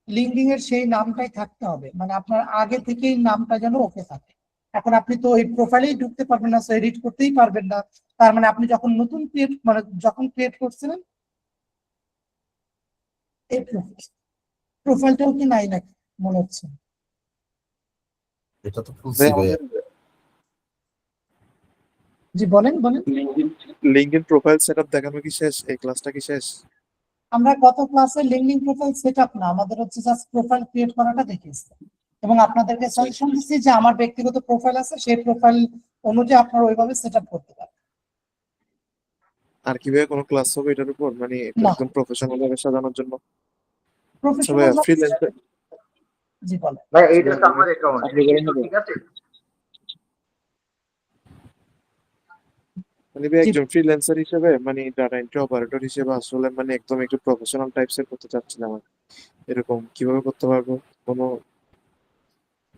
A: লিঙ্কডিন এর সেই নামটাই থাকতে হবে, মানে আপনার আগে থেকেই নামটা যেন ওকে থাকে। এখন আপনি তো ওই প্রোফাইলেই ঢুকতে পারবেন না, এডিট করতেই পারবেন না। তার মানে আপনি যখন নতুন ক্রিয়েট, মানে যখন ক্রিয়েট করছিলেন এই প্রোফাইলটাও কি নাই নাকি মনে হচ্ছে।
E: এটা তো খুলছি
B: ভাই
E: ভাইয়া।
B: আমাদের
A: জি বলেন বলেন।
B: লিঙ্কডইন প্রোফাইল সেটআপ দেখানো কি শেষ? এই ক্লাসটা কি শেষ?
A: আমরা গত ক্লাসে লিঙ্কডিন প্রোফাইল সেটআপ না, আমাদের হচ্ছে জাস্ট প্রোফাইল ক্রিয়েট করাটা দেখিয়েছি, এবং আপনাদেরকে সাজেশন দিচ্ছি যে আমার ব্যক্তিগত প্রোফাইল আছে, সেই প্রোফাইল অনুযায়ী আপনারা ওইভাবে সেটআপ করতে পারেন।
B: আর কিভাবে কোনো ক্লাস হবে এটার উপর, মানে এটা
A: না,
B: একদম প্রফেশনাল ভাবে সাজানোর জন্য? আচ্ছা
A: প্রফেশনাল।
B: ভাইয়া ফ্রিল্যান্সার,
A: জি বলেন।
H: ভাই এইটা তো আমার অ্যাকাউন্ট,
B: আপনি
H: এটা কি
B: বলেন
H: একটু
B: হবে
H: ঠিক আছে?
B: মানে ভাই
A: জি,
B: একজন ফ্রিল্যান্সার হিসেবে, মানে ডাটা এন্ট্রি অপারেটর হিসেবে আসলে মানে একদম একটু প্রফেশনাল টাইপসের করতে চাচ্ছিলাম আমি। এরকম কিভাবে করতে পারবো? কোনো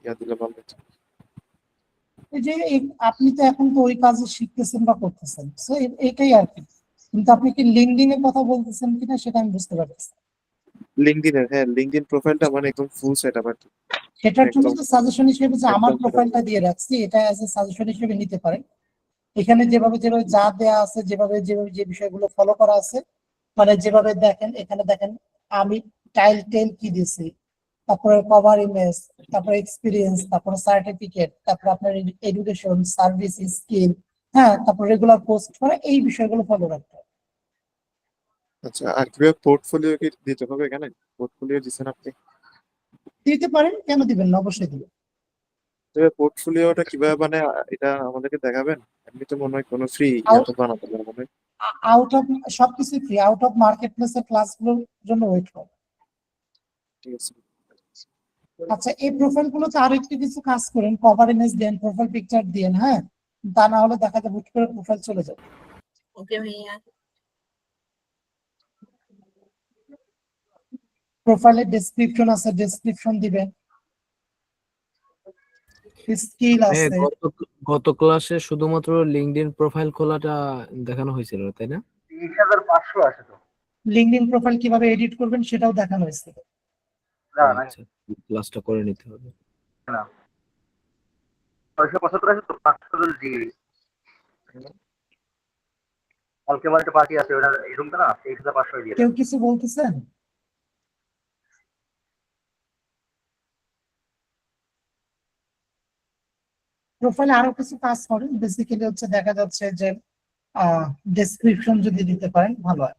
B: ইয়া দিলে ভালো হতো।
A: এই যে আপনি তো এখন তো ওই কাজে শিখতেছেন বা করতেছেন, তো এটাই আর কি। কিন্তু আপনি কি লিঙ্কডইন এর কথা বলতেছেন কিনা সেটা আমি বুঝতে পারছি।
B: লিঙ্কডইনের, হ্যাঁ লিঙ্কডইন প্রোফাইলটা মানে একদম ফুল সেটআপ আর কি।
A: সেটার জন্য
B: একদম
A: তো সাজেশন হিসেবে যে আমার
B: একদম setup।
A: প্রোফাইলটা দিয়ে রাখছি, এটা অ্যাজ এ সাজেশন হিসেবে নিতে পারেন। এখানে যেভাবে যেভাবে যা দেয়া আছে, যেভাবে যেভাবে যে বিষয়গুলো ফলো করা আছে, মানে যেভাবে দেখেন, এখানে দেখেন আমি টেল কি দিছি, তারপরে কভার ইমেজ, তারপরে এক্সপিরিয়েন্স, তারপরে সার্টিফিকেট, তারপরে আপনার এডুকেশন, সার্ভিস, স্কিল, হ্যাঁ, তারপর রেগুলার পোস্ট করা, এই বিষয়গুলো ফলো রাখতে হবে।
B: আচ্ছা, আর কিভাবে পোর্টফোলিও কি দিতে হবে এখানে? পোর্টফোলিও দিচ্ছেন আপনি?
A: দিতে পারেন, কেন দিবেন না, অবশ্যই দিবেন।
B: তবে পোর্টফোলিওটা কিভাবে মানে এটা আমাদেরকে দেখাবেন? এমনি তো মনে হয় কোনো ফ্রি
A: আউট
B: তো বানাতে পারবো না।
A: আউট অফ সবকিছু ফ্রি, আউট অফ মার্কেট প্লেসের ক্লাসগুলোর জন্য ওয়েট করো।
B: ঠিক আছে।
A: আচ্ছা, এই প্রোফাইল গুলোতে আরো একটু কিছু কাজ করেন, কভার ইমেজ দেন, প্রোফাইল পিকচার দেন, হ্যাঁ, তা না হলে দেখা যাবে হুট করে প্রোফাইল চলে যাবে।
D: ওকে ভাইয়া।
A: প্রোফাইলের ডেসক্রিপশন আছে, ডেসক্রিপশন দিবেন, স্কিল
I: হ্যাঁ,
A: আছে।
I: গত ক্লাসে শুধুমাত্র লিঙ্কডইন প্রোফাইল খোলাটা দেখানো হয়েছিল, তাই না?
H: 30,500 আছে তো।
A: লিঙ্কডইন প্রোফাইল কিভাবে এডিট করবেন সেটাও দেখানো হয়েছে।
H: না না
I: আচ্ছা, ক্লাসটা করে নিতে হবে।
H: না, 675 আছে তো, 500 করে দিয়ে কালকে আমার একটা পার্টি আছে, ওটা এই রুমটা না, 30,500 দিয়ে
A: কেউ
H: দেন।
A: কিছু বলতেছেন? প্রোফাইলে আরো কিছু কাজ করেন, বেসিক্যালি হচ্ছে দেখা যাচ্ছে যে ডেসক্রিপশন যদি দিতে পারেন ভালো হয়।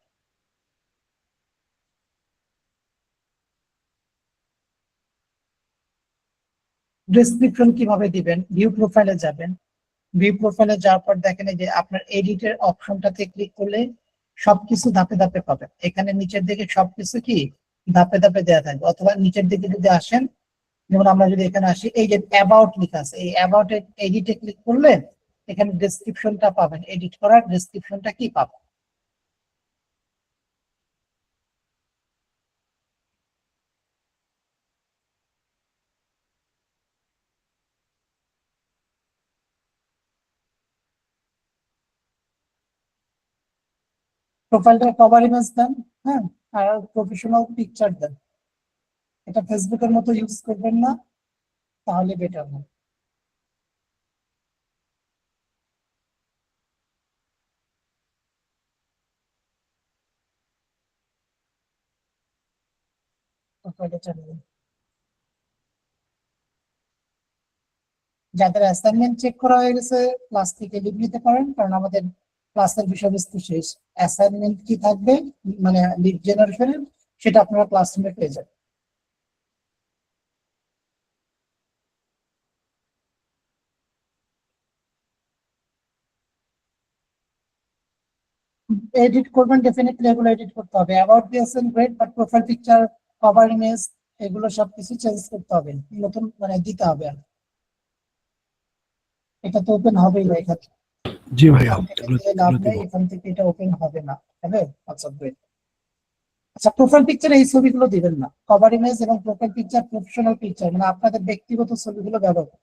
A: ডেসক্রিপশন কিভাবে দিবেন, ভিউ প্রোফাইলে যাবেন, ভিউ প্রোফাইলে যাওয়ার পর দেখেন এই যে আপনার এডিটের অপশনটাতে ক্লিক করলে সবকিছু ধাপে ধাপে পাবেন। এখানে নিচের দিকে সবকিছু কি ধাপে ধাপে দেওয়া থাকবে, অথবা নিচের দিকে যদি আসেন, যেমন আমরা যদি এখানে আসি, এই যে অ্যাবাউট লেখা আছে, এই অ্যাবাউট এডিটে ক্লিক করলে এখানে ডেসক্রিপশনটা পাবেন, এডিট করার ডেসক্রিপশনটা কি পাবেন। প্রোফাইলটা কভার ইমেজ দেন, হ্যাঁ, আর প্রফেশনাল পিকচার দেন। এটা ফেসবুকের মতো ইউজ করবেন না, তাহলে বেটার হয়। প্রোফাইলে চলে যান। যাদের অ্যাসাইনমেন্ট চেক করা হয়ে গেছে ক্লাস থেকে লিভ নিতে পারেন, কারণ আমাদের ক্লাসের বিষয়বস্তু শেষ। অ্যাসাইনমেন্ট কি থাকবে মানে লিড জেনারেশনের, সেটা আপনারা ক্লাসরুমে পেয়ে যাবেন। এডিট করবেন, ডেফিনেটলি এগুলো এডিট করতে হবে। অ্যাবাউট দিয়েছেন great, but profile picture, cover image, এগুলো সবকিছু চেঞ্জ করতে হবে, নতুন মানে দিতে হবে। আর এটা তো ওপেন হবেই না এখানে,
K: জি ভাইয়া,
A: এটা দিয়ে লাভ নেই, এখান থেকে এটা ওপেন হবে না, হবে? আচ্ছা গ্রেট। আচ্ছা, প্রোফাইল পিকচারে এই ছবিগুলো দিবেন না। কভার ইমেজ এবং প্রোফাইল পিকচার প্রফেশনাল পিকচার, মানে আপনাদের ব্যক্তিগত ছবিগুলো ব্যবহার করুন।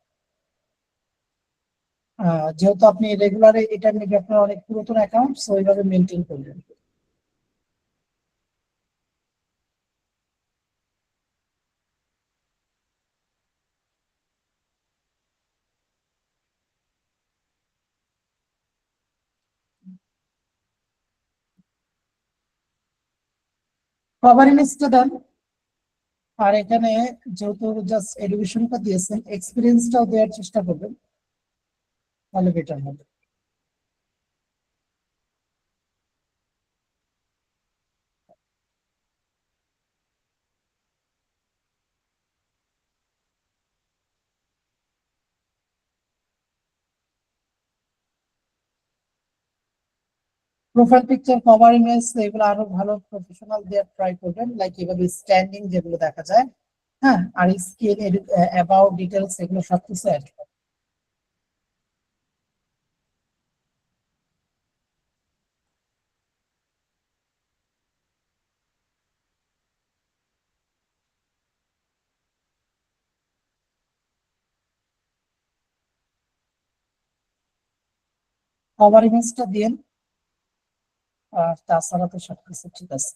A: যেহেতু আপনি রেগুলারে এটা নিয়ে আপনার অনেক পুরাতন অ্যাকাউন্ট, সো এইভাবে মেনটেন করবেন। কভার ইমেজটা দেন, আর এখানে যেহেতু জাস্ট এডুকেশনটা দিয়েছেন, এক্সপিরিয়েন্সটাও দেওয়ার চেষ্টা করবেন, তাহলে বেটার হবে। প্রোফাইল পিকচার, কভার ইমেজ, এগুলো আরো ভালো প্রফেশনাল দেওয়ার ট্রাই করবেন, লাইক এভাবে স্ট্যান্ডিং যেগুলো দেখা যায়। হ্যাঁ, আর স্কিল, অ্যাবাউট, ডিটেলস, এগুলো সবকিছু অ্যাড। কভার ইমেজটা দিন, আর তাছাড়া তো সবকিছু ঠিক আছে।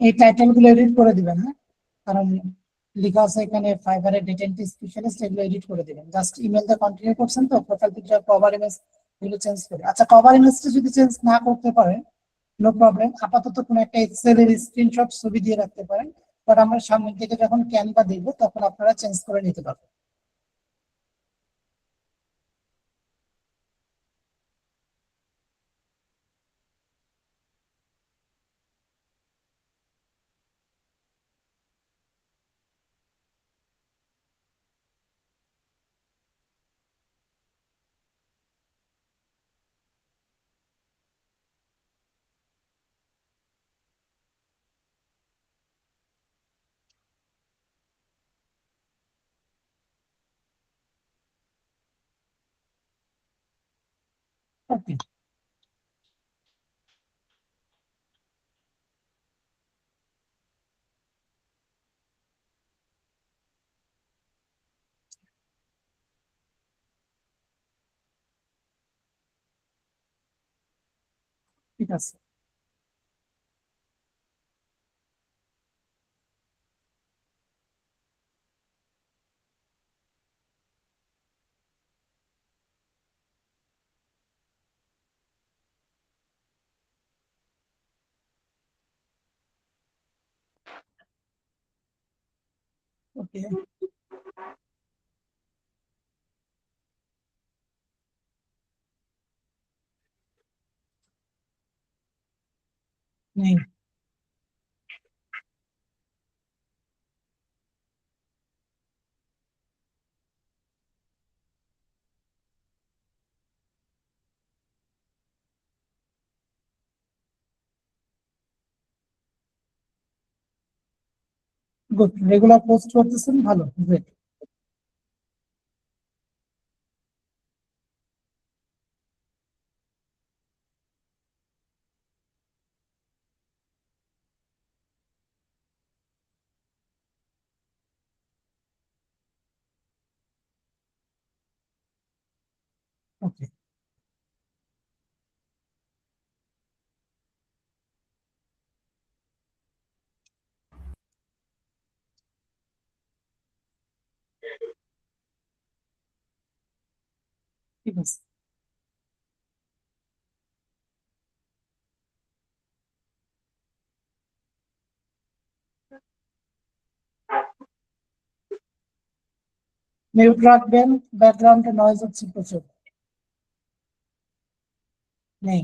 A: এই টাইটেল গুলো এডিট করে দিবেন, হ্যাঁ, কারণ লেখা আছে এখানে ফাইবারের ডেটা এন্ট্রি স্পেশালিস্ট, এগুলো এডিট করে দিবেন। জাস্ট ইমেলটা কন্টিনিউ করছেন তো, প্রোফাইল পিকচার, কভার ইমেজ, এগুলো চেঞ্জ করে। আচ্ছা, কভার ইমেজটা যদি চেঞ্জ না করতে পারেন, নো প্রবলেম, আপাতত কোনো একটা এক্সেল এর স্ক্রিনশট ছবি দিয়ে রাখতে পারেন, বাট আমরা সামনের দিকে যখন ক্যানভা দেখবো তখন আপনারা চেঞ্জ করে নিতে পারবেন। ওকে, ঠিক আছে। ওকে, নেই। গুড, রেগুলার পোস্ট করতেছেন, ভালো, গ্রেট। ওকে, ঠিক আছে। মিউট রাখবেন, ব্যাকগ্রাউন্ডে নয়েজ হচ্ছে প্রচুর। নেই।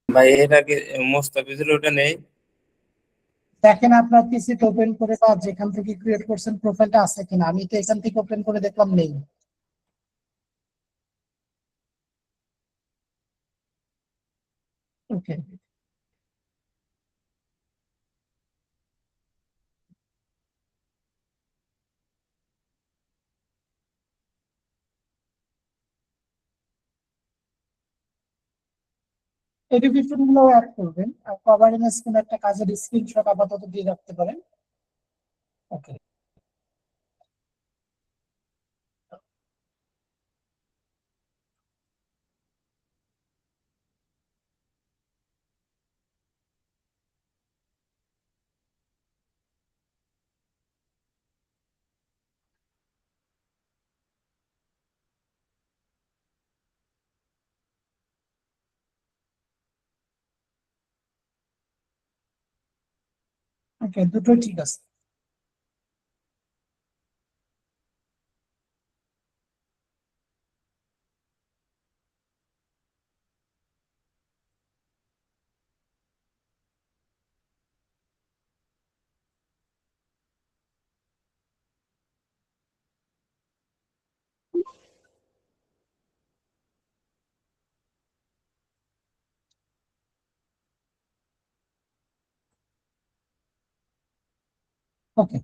J: ভাই এটা কি মোস্তাফিজুর ওটা নেই?
A: দেখেন আপনার পিসি ওপেন করে বা যেখান থেকে ক্রিয়েট করছেন প্রোফাইলটা আছে কিনা। আমি তো এখান থেকে ওপেন করে দেখলাম নেই। ওকে, এডুকেশন গুলো অ্যাড করবেন আর কভার ইমেজ কোনো একটা কাজের স্ক্রিনশট আপাতত দিয়ে রাখতে পারেন। ওকে, ওকে, দুটোই ঠিক আছে। ওকে,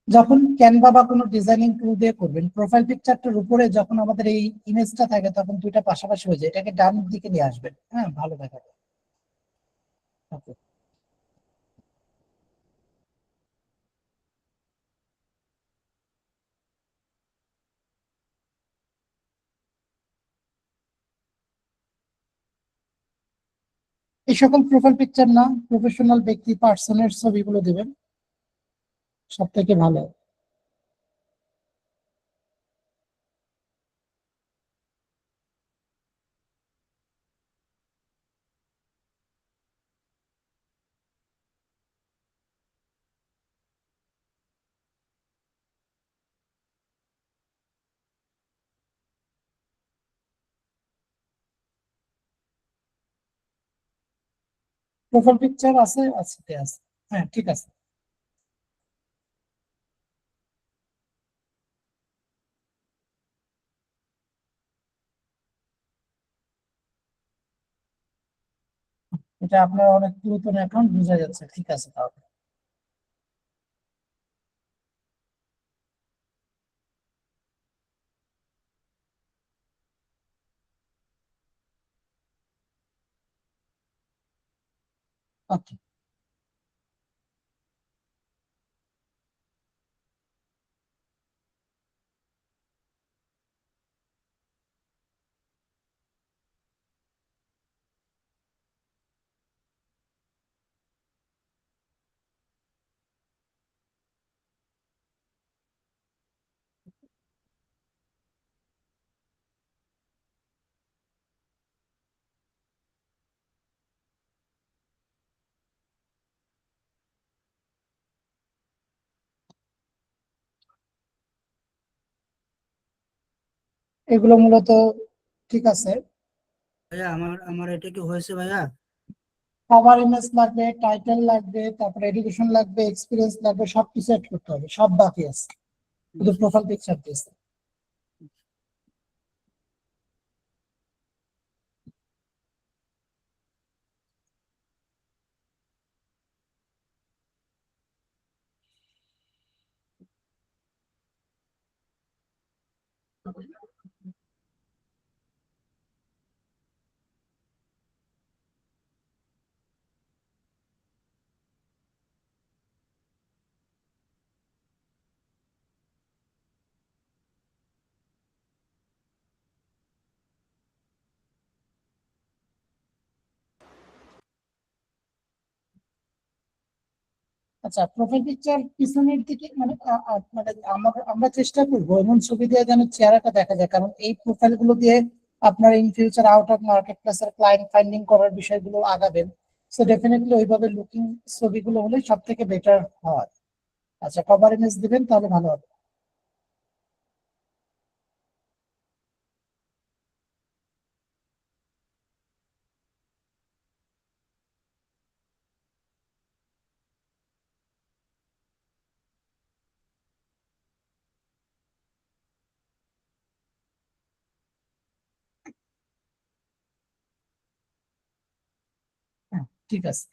A: যখন ক্যানভা বা কোনো ডিজাইনিং টুল দিয়ে করবেন, প্রোফাইল পিকচারটার উপরে যখন আমাদের এই ইমেজটা থাকে তখন দুইটা পাশাপাশি হয়ে যায়, এটাকে ডান দিকে নিয়ে আসবেন। হ্যাঁ, ভালো দেখাবে। ওকে, এই সকল প্রোফাইল পিকচার না, প্রফেশনাল ব্যক্তি পার্সনের ছবিগুলো দিবেন, সব থেকে ভালো। প্রোফাইল পিকচার আছে, আছে, আছে। হ্যাঁ, ঠিক আছে। এটা আপনার অনেক পুরাতন অ্যাকাউন্ট, বোঝা যাচ্ছে। ঠিক আছে তাহলে। ওকে, এগুলো মূলত ঠিক আছে।
F: ভাইয়া আমার এটা কি হয়েছে ভাইয়া?
A: কভার ইমেজ লাগবে, টাইটেল লাগবে, তারপরে এডুকেশন লাগবে, এক্সপিরিয়েন্স লাগবে, সবকিছু অ্যাড করতে হবে, সব বাকি আছে, শুধু প্রোফাইল পিকচার দিয়েছে। আচ্ছা, প্রোফাইল পিকচার পিছনের দিকে মানে মানে আমরা চেষ্টা করবো এমন ছবি দিয়ে যেন চেহারাটা দেখা যায়, কারণ এই প্রোফাইল গুলো দিয়ে আপনার in future out of market প্লেসের ক্লায়েন্ট ফাইন্ডিং করার বিষয়গুলো আগাবেন। সো ডেফিনেটলি ওইভাবে লুকিং ছবিগুলো হলে সব থেকে বেটার হয়। আচ্ছা, কভার ইমেজ দিবেন তাহলে ভালো হবে। হ্যাঁ, ঠিক আছে।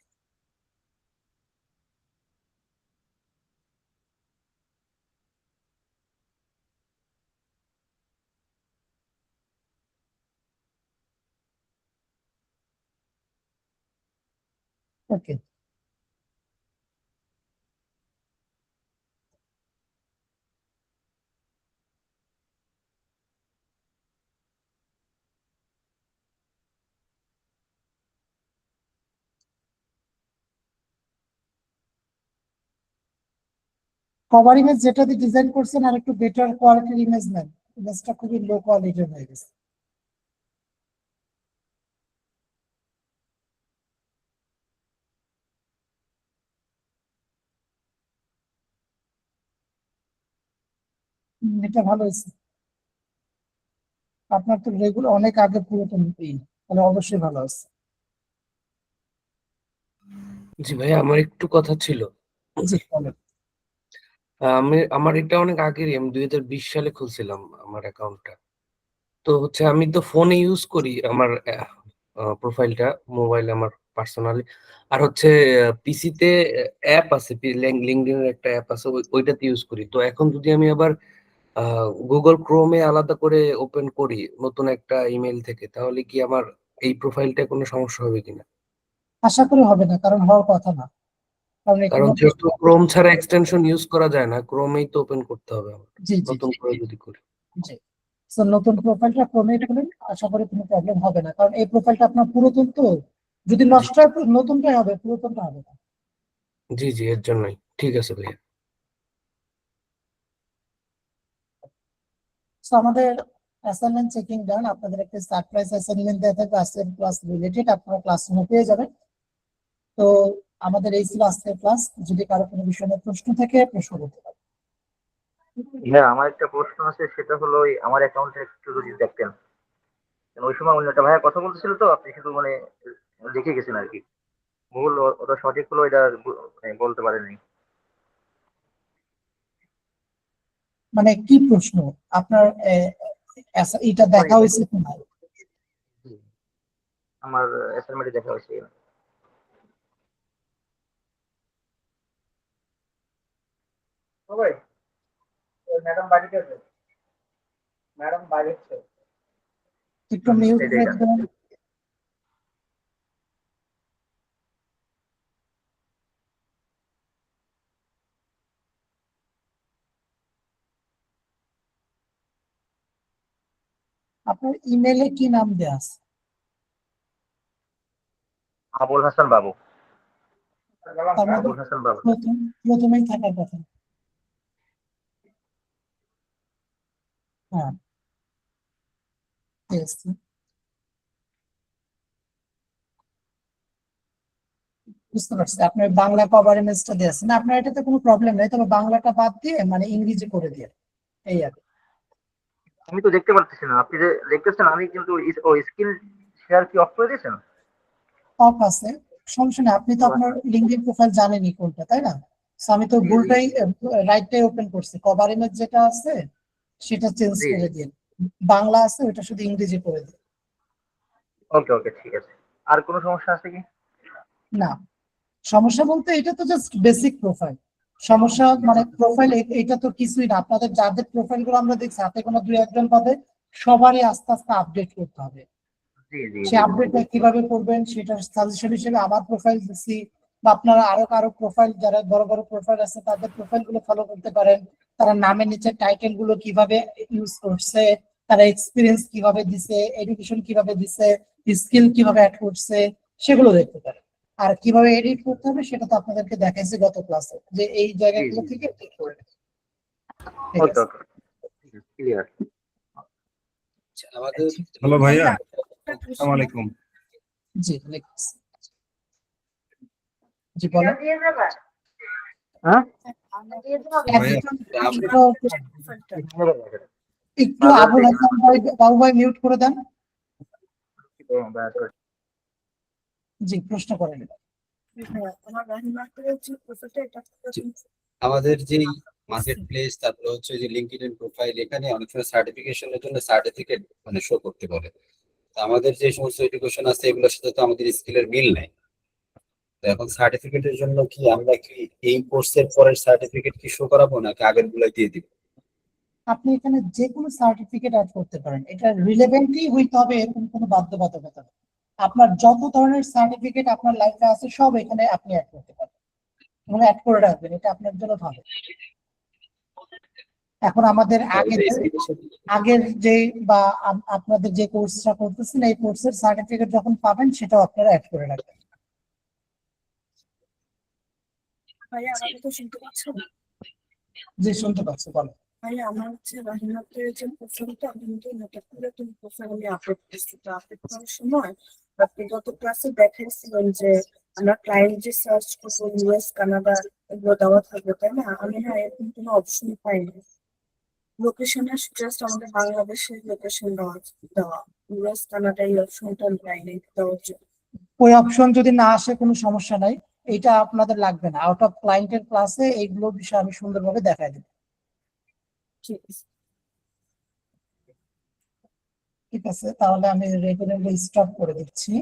A: ওকে, কভার ইমেজ যেটা দিয়ে ডিজাইন করছেন আর একটু বেটার কোয়ালিটির ইমেজ নেন, ইমেজটা খুবই লো কোয়ালিটির হয়ে গেছে। এটা ভালো হয়েছে। আপনার তো রেগুলার অনেক আগে পুরাতন তাহলে অবশ্যই ভালো আছে।
I: জি ভাই, আমার একটু কথা ছিল।
A: জি, বলেন।
I: আমার এটা অনেক আগেরই, আমি 2020 সালে খুলছিলাম আমার অ্যাকাউন্টটা। তো হচ্ছে আমি তো ফোনে ইউজ করি আমার প্রোফাইলটা, মোবাইলে আমার পার্সোনালি। আর হচ্ছে পিসিতে অ্যাপ আছে, লিঙ্কডইন এর একটা অ্যাপ আছে, ওইটাতে ইউজ করি। তো এখন যদি আমি আবার গুগল ক্রোমে আলাদা করে ওপেন করি নতুন একটা ইমেল থেকে, তাহলে কি আমার এই প্রোফাইলটা কোনো সমস্যা হবে কিনা?
A: আশা করি হবে না, কারণ হওয়ার কথা না, কারণ
I: কারণ
A: এখানে
I: যেহেতু ক্রোম ছাড়া এক্সটেনশন ইউজ করা যায় না, ক্রোমেই তো ওপেন করতে হবে আমার,
A: জি জি
I: নতুন করে যদি করি।
A: জি। তো নতুন প্রোফাইলটা ক্রমে খুলেন, আশা করি কোনো প্রবলেম হবে না, কারণ এই প্রোফাইলটা আপনার পুরাতন তো, যদি নষ্ট হয় নতুনটাই হবে, পুরাতনটা হবে না।
I: জি জি, এর জন্যই। ঠিক আছে ভাইয়া।
A: তো আমাদের অ্যাসাইনমেন্ট চেকিং ডান, আপনাদের একটা সারপ্রাইজ অ্যাসাইনমেন্ট দেওয়া থাকবে আজকের ক্লাস রিলেটেড, আপনারা ক্লাসরুমে পেয়ে যাবেন। তো আমাদের এই ছিল আজকের ক্লাস, যদি কারো কোনো বিষয় নিয়ে প্রশ্ন থাকে প্রশ্ন করতে পারেন।
H: হ্যাঁ, আমার একটা প্রশ্ন আছে, সেটা হলো ওই আমার অ্যাকাউন্টে একটু যদি দেখতেন। কারণ ওই সময় অন্য একটা ভাইয়া কথা বলতেছিল, তো আপনি শুধু মানে দেখে গেছেন আর কি, ভুল ওটা সঠিক হলো এটা মানে বলতে পারেননি।
A: মানে কি প্রশ্ন আপনার? এটা দেখা হয়েছে কিনা?
H: জি, আমার অ্যাসাইনমেন্টে দেখা হয়েছে। ভাই, ম্যাডাম বাড়িতে আছে, ম্যাডাম বাইরে আছে।
A: একটু মিউট
H: এই যে
A: করে
H: এটা।
A: দেবেন। আপনার ইমেলে কি নাম দেওয়া আছে?
H: আবুল হাসান বাবু।
A: তার মধ্যে
H: আবুল হাসান বাবু।
A: প্রথমেই থাকার কথা। হ্যাঁ, ঠিক আছে। বুঝতে পারছি, আপনার বাংলা কভার ইমেজটা দিয়ে আছে না, আপনার এটাতে কোনো প্রবলেম নেই, তবে বাংলাটা বাদ দিয়ে মানে ইংরেজি করে দিয়ে, এই আর কি।
H: আমি তো দেখতে পারতেছি না, আপনি যে দেখতেছেন আমি কিন্তু স্ক্রিন শেয়ার কি অফ করে দিয়েছেন?
A: অফ আছে, সমস্যা নেই। আপনি তো আপনার লিঙ্কডিন প্রোফাইল জানেনই কোনটা, তাই না? So আমি তো
H: জি, জি।
A: ভুলটাই রাইটটাই ওপেন করছি। কভার ইমেজ যেটা আছে সেটা চেঞ্জ
H: জি,
A: করে
H: জি।
A: দিন, বাংলা আছে ওটা শুধু ইংরেজি করে দিন।
H: ওকে, ওকে, ঠিক আছে। আর কোনো সমস্যা আছে কি?
A: না, সমস্যা বলতে এটা তো জাস্ট বেসিক প্রোফাইল। সমস্যা মানে প্রোফাইল এটা তো কিছুই না। আপনাদের যাদের প্রোফাইল গুলো আমরা দেখছি হাতে কোনো দুই একজন পাবে, সবারই আস্তে আস্তে আপডেট করতে হবে।
H: জি, জি,
A: সে
H: জি।
A: আপডেটটা কিভাবে করবেন সেটার সাজেশন হিসেবে আমার প্রোফাইল দিচ্ছি, বা আপনারা আরো কারো প্রোফাইল, যারা বড় বড় প্রোফাইল আছে তাদের প্রোফাইল গুলো ফলো করতে পারেন। তারা নামের নিচে টাইটেল গুলো কিভাবে ইউজ করছে, তারা এক্সপিরিয়েন্স কিভাবে দিছে, এডুকেশন কিভাবে দিছে, স্কিল কিভাবে অ্যাড করছে, সেগুলো দেখতে পারেন। আর কিভাবে এডিট করতে হবে সেটা তো আপনাদেরকে দেখাইছি গত ক্লাসে, যে এই
H: জি,
A: জায়গাগুলো
H: জি।
A: থেকে ঠিক করে নেবেন। ঠিক
H: ওকে,
A: আছে।
H: ওকে, ক্লিয়ার।
K: আমাদের হ্যালো ভাইয়া, আসসালামু আলাইকুম।
A: জি লিখছি। জি বলেন।
H: হ্যাঁ,
K: ভাইয়া
A: একটু আবুল হাসান ভাই, বাবু ভাই মিউট করে দেন। জি, প্রশ্ন করেন।
K: আমাদের যেই মার্কেট প্লেস, তারপরে হচ্ছে যে লিঙ্কডইন প্রোফাইল, এখানে অনেক সময় সার্টিফিকেশনের জন্য সার্টিফিকেট মানে শো করতে বলে। তো আমাদের যে সমস্ত এডুকেশন আছে এগুলোর সাথে তো আমাদের স্কিলের মিল নাই। তো এখন সার্টিফিকেটের জন্য কি আমরা কি এই কোর্সের পরের সার্টিফিকেট কি শো করাবো নাকি আগের গুলাই দিয়ে দিব?
A: আপনি এখানে যে কোনো সার্টিফিকেট অ্যাড করতে পারেন, এটা রিলেভেন্টই হইতে হবে এরকম কোনো বাধ্যবাধকতা নেই। আপনার যত ধরনের সার্টিফিকেট আপনার লাইফে আছে সব এখানে আপনি অ্যাড করতে পারেন এবং অ্যাড করে রাখবেন, এটা আপনার জন্য ভালো। এখন আমাদের আগের যে বা আপনাদের যে কোর্সটা করতেছেন এই কোর্সের সার্টিফিকেট যখন পাবেন সেটাও আপনারা অ্যাড করে রাখবেন।
L: ভাইয়া আমাকে তো শুনতে পাচ্ছেন?
A: জি শুনতে পাচ্ছি, বলেন।
L: ভাইয়া আমার হচ্ছে রাহিনাতের যে প্রোফাইলটা আমি কিন্তু নতুন করে তুমি প্রোফাইল আমি আপলোড করছি। তো আপলোড করার সময় আপনি গত ক্লাসে দেখাইছিলেন যে আমরা ক্লায়েন্ট যে সার্চ করবো ইউএস কানাডা এগুলো দেওয়া থাকবে, তাই না? আমি না এরকম কোনো অপশন পাইনি। লোকেশনের জাস্ট আমাদের বাংলাদেশের লোকেশন দেওয়া ইউএস কানাডা এই অপশনটা পাইনি দেওয়ার জন্য।
A: ওই অপশন যদি না আসে কোনো সমস্যা নাই, এটা আপনাদের লাগবে না। আউট অফ ক্লায়েন্টের ক্লাসে এইগুলো বিষয় আমি সুন্দরভাবে দেখাই দেব।
L: ঠিক আছে।
A: ঠিক আছে, তাহলে আমি রেগুলারলি স্টপ করে দিচ্ছি।